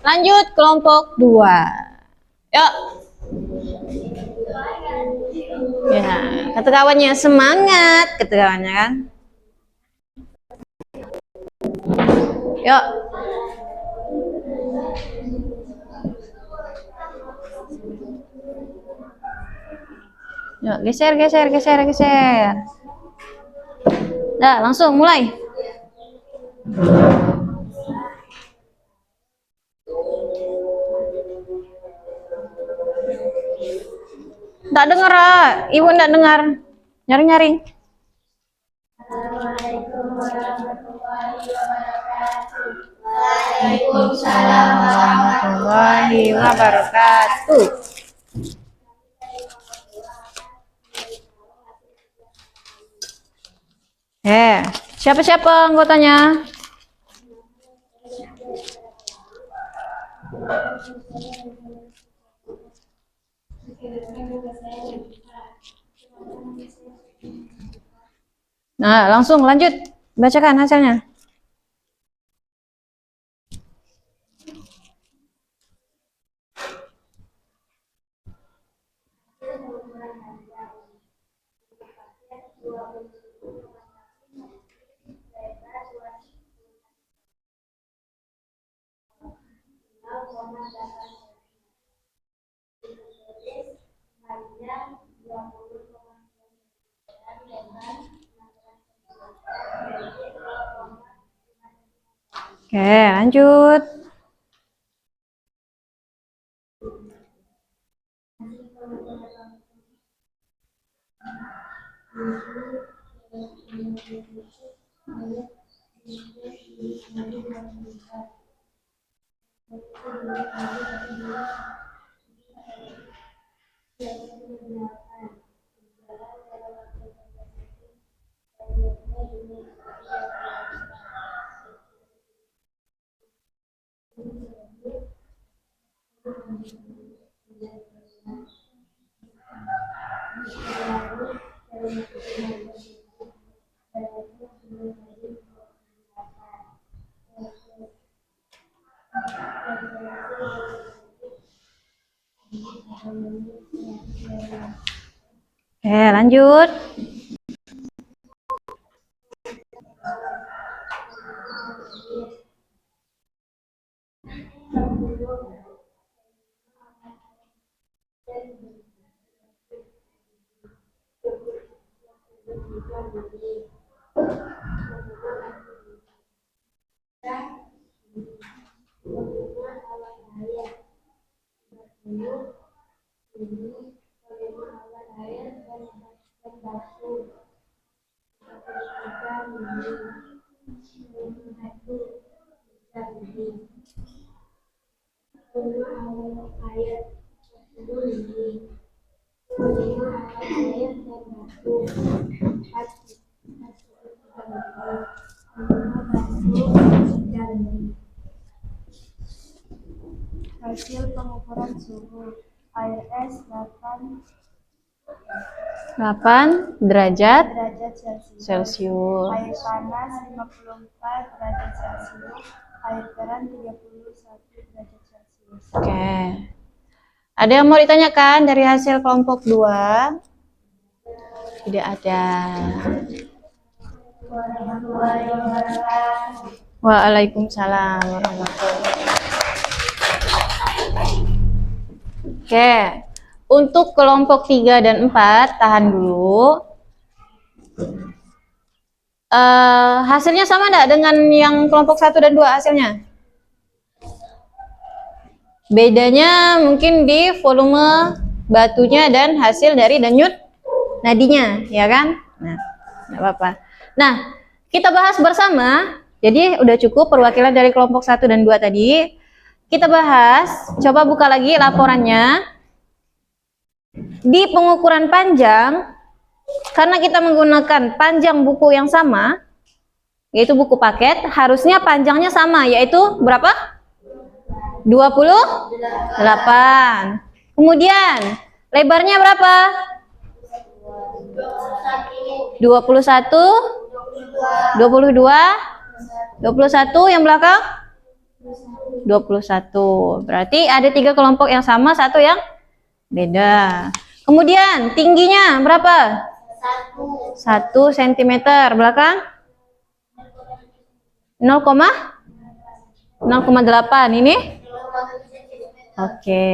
Lanjut kelompok 2. Yuk. Ya, kata kawannya semangat, kata kawannya kan. Yuk. Yuk, geser. Dah, langsung mulai. Nggak dengar, Ibu nggak dengar. Nyari-nyari. Assalamualaikum warahmatullahi wabarakatuh. Waalaikumsalam Warahmatullahi wabarakatuh. Siapa-siapa anggotanya? Nah, langsung lanjut. Bacakan hasilnya. Oke, lanjut. Oke, lanjut. Hasil pengukuran suhu air es 8 derajat derajat Celcius. air panas 54 derajat Celcius, air garam 31 derajat Celcius. Oke. Ada yang mau ditanyakan dari hasil kelompok 2? Tidak ada. Warahmatullahi wabarakatuh. Waalaikumsalam warahmatullahi wabarakatuh. Oke. Untuk kelompok 3 dan 4, tahan dulu. Hasilnya sama enggak dengan yang kelompok 1 dan 2 hasilnya? Bedanya mungkin di volume batunya dan hasil dari denyut nadinya, ya kan? Nah, enggak apa-apa. Nah, kita bahas bersama. Jadi udah cukup perwakilan dari kelompok 1 dan 2 tadi. Kita bahas, coba buka lagi laporannya. Di pengukuran panjang, karena kita menggunakan panjang buku yang sama, yaitu buku paket, harusnya panjangnya sama, yaitu berapa? 28. Kemudian lebarnya berapa? 21, 22, 21, yang belakang 21. Berarti ada 3 kelompok yang sama, 1 yang beda. Kemudian tingginya berapa? 1 cm. Belakang 0,8. Ini oke,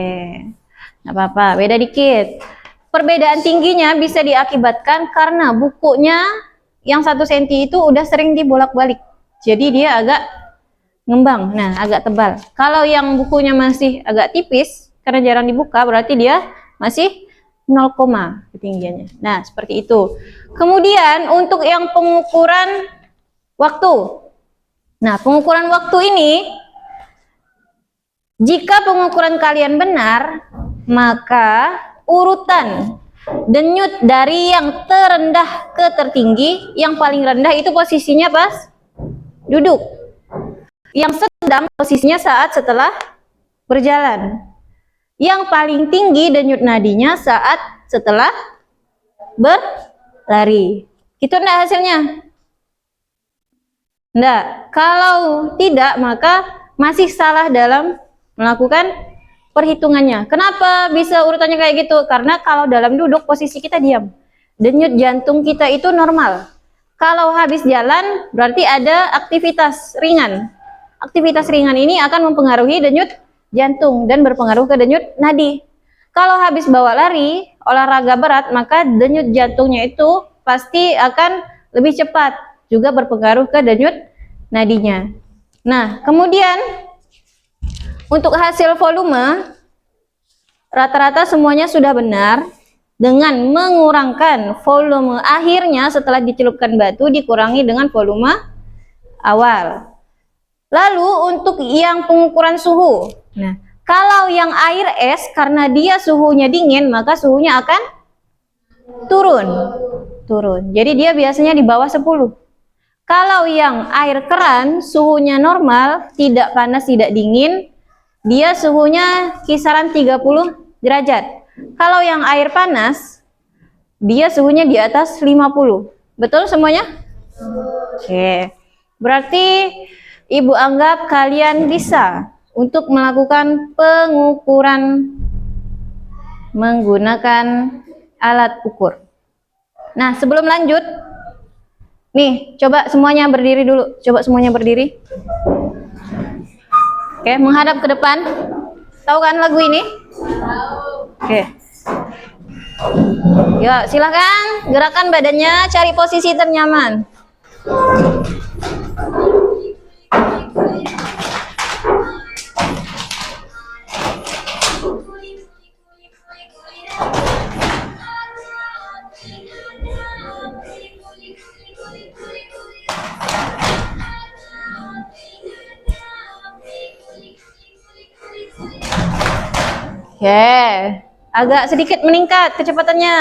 nggak apa-apa, beda dikit. Perbedaan tingginya bisa diakibatkan karena bukunya yang 1 cm itu udah sering dibolak-balik, jadi dia agak ngembang, nah agak tebal. Kalau yang bukunya masih agak tipis karena jarang dibuka, berarti dia masih 0, ketinggiannya. Nah, seperti itu. Kemudian untuk yang pengukuran waktu. Nah, pengukuran waktu ini, jika pengukuran kalian benar, maka urutan denyut dari yang terendah ke tertinggi, yang paling rendah itu posisinya pas duduk. Yang sedang posisinya saat setelah berjalan. Yang paling tinggi denyut nadinya saat setelah berlari. Itu enggak hasilnya? Enggak. Kalau tidak, maka masih salah dalam melakukan perhitungannya. Kenapa bisa urutannya kayak gitu? Karena kalau dalam duduk posisi kita diam. Denyut jantung kita itu normal. Kalau habis jalan berarti ada aktivitas ringan. Aktivitas ringan ini akan mempengaruhi denyut jantung dan berpengaruh ke denyut nadi. Kalau habis bawa lari, olahraga berat, maka denyut jantungnya itu pasti akan lebih cepat, juga berpengaruh ke denyut nadinya. Nah, kemudian untuk hasil volume, rata-rata semuanya sudah benar. Dengan mengurangkan volume akhirnya setelah dicelupkan batu dikurangi dengan volume awal. Lalu untuk yang pengukuran suhu. Nah, kalau yang air es karena dia suhunya dingin, maka suhunya akan turun. Jadi dia biasanya di bawah 10. Kalau yang air keran suhunya normal, tidak panas, tidak dingin, dia suhunya kisaran 30 derajat. Kalau yang air panas, dia suhunya di atas 50. Betul semuanya? Oke. Berarti Ibu anggap kalian bisa untuk melakukan pengukuran menggunakan alat ukur. Nah, sebelum lanjut, nih, coba semuanya berdiri dulu. Coba semuanya berdiri. Oke, menghadap ke depan. Tahu kan lagu ini? Oke. Yuk, silahkan gerakan badannya, cari posisi ternyaman. Oke, agak sedikit meningkat kecepatannya.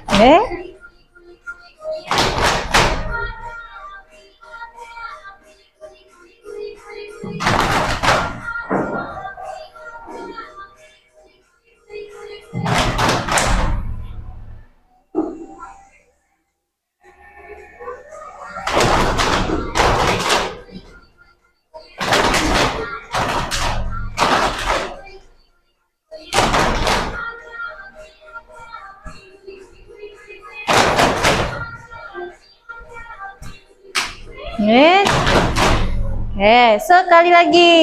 Oke. Oke, sekali lagi.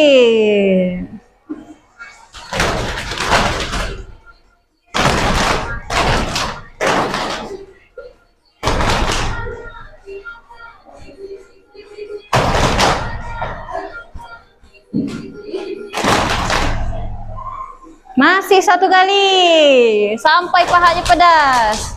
Masih satu kali sampai pahanya pedas.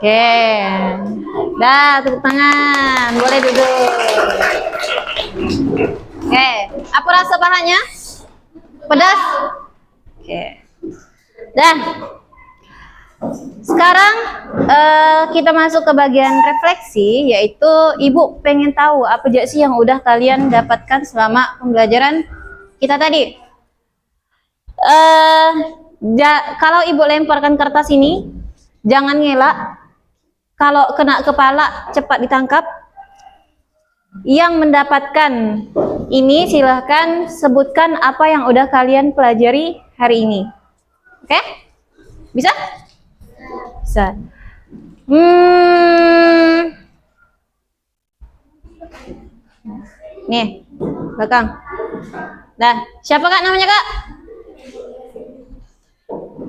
Oke, dah tepuk tangan, boleh duduk. Oke, apa rasa pahanya? Pedas? Oke, dah. Sekarang kita masuk ke bagian refleksi, yaitu Ibu pengen tahu apa aja sih yang udah kalian dapatkan selama pembelajaran kita tadi. Kalau Ibu lemparkan kertas ini, jangan ngelak. Kalau kena kepala cepat ditangkap. Yang mendapatkan ini silahkan sebutkan apa yang udah kalian pelajari hari ini. Oke? Bisa? Bisa. Nih, belakang. Dah, siapa Kak namanya Kak?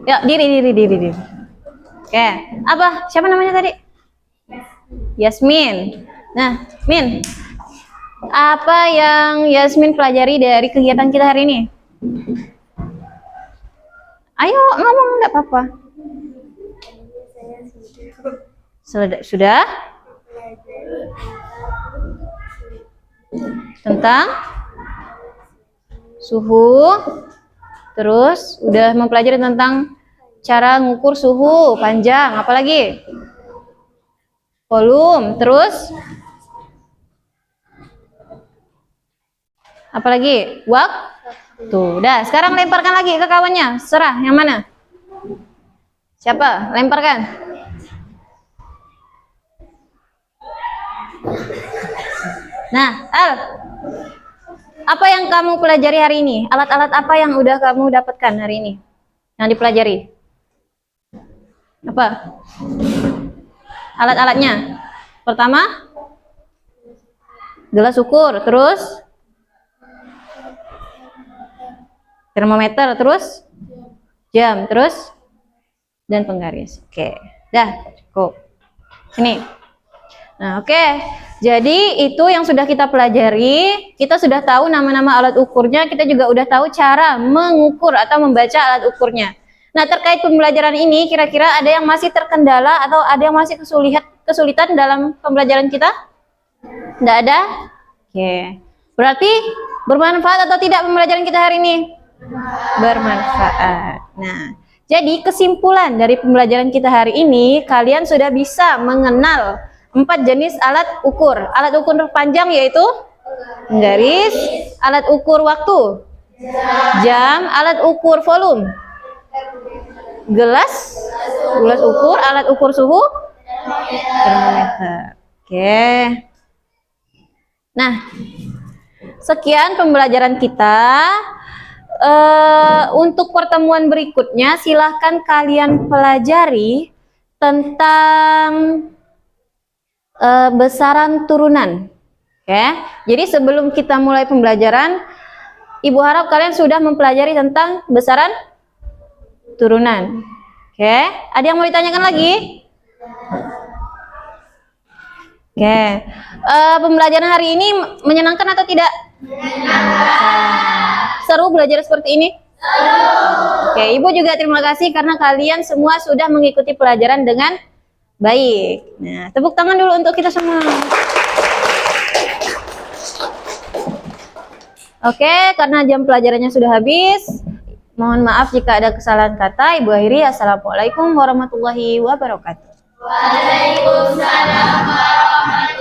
Ya, diri. Oke, apa? Siapa namanya tadi? Yasmin. Nah, Min, apa yang Yasmin pelajari dari kegiatan kita hari ini? Ayo ngomong, nggak apa-apa. Sudah? Tentang suhu, terus udah mempelajari tentang cara ngukur suhu, panjang, apalagi? Volume, terus apalagi? Waktu. Udah, sekarang lemparkan lagi ke kawannya. Serah, yang mana? Siapa? Lemparkan. Nah, Al, apa yang kamu pelajari hari ini? Alat-alat apa yang udah kamu dapatkan hari ini? Yang dipelajari? Apa? Alat-alatnya. Pertama, gelas ukur, terus termometer, terus jam, terus dan penggaris. Oke, dah cukup. Sini. Nah, oke. Jadi itu yang sudah kita pelajari. Kita sudah tahu nama-nama alat ukurnya. Kita juga udah tahu cara mengukur atau membaca alat ukurnya. Nah, terkait pembelajaran ini, kira-kira ada yang masih terkendala atau ada yang masih kesulitan dalam pembelajaran kita? Tidak ada? Oke. Berarti bermanfaat atau tidak pembelajaran kita hari ini? Bermanfaat. Nah, jadi kesimpulan dari pembelajaran kita hari ini, kalian sudah bisa mengenal 4 jenis alat ukur. Alat ukur panjang yaitu penggaris, alat ukur waktu, jam, alat ukur volume, gelas ukur, alat ukur suhu, termometer. Oke. Nah, sekian pembelajaran kita. Untuk pertemuan berikutnya, silahkan kalian pelajari tentang besaran turunan. Oke. Jadi sebelum kita mulai pembelajaran, Ibu harap kalian sudah mempelajari tentang besaran turunan. Oke. Ada yang mau ditanyakan lagi? Oke. Pembelajaran hari ini menyenangkan atau tidak? Seru belajar seperti ini? Oke, Ibu juga terima kasih karena kalian semua sudah mengikuti pelajaran dengan baik. Nah, tepuk tangan dulu untuk kita semua. Oke, karena jam pelajarannya sudah habis, mohon maaf jika ada kesalahan kata. Ibu akhiri, assalamualaikum warahmatullahi wabarakatuh. Waalaikumsalam warahmatullahi wabarakatuh.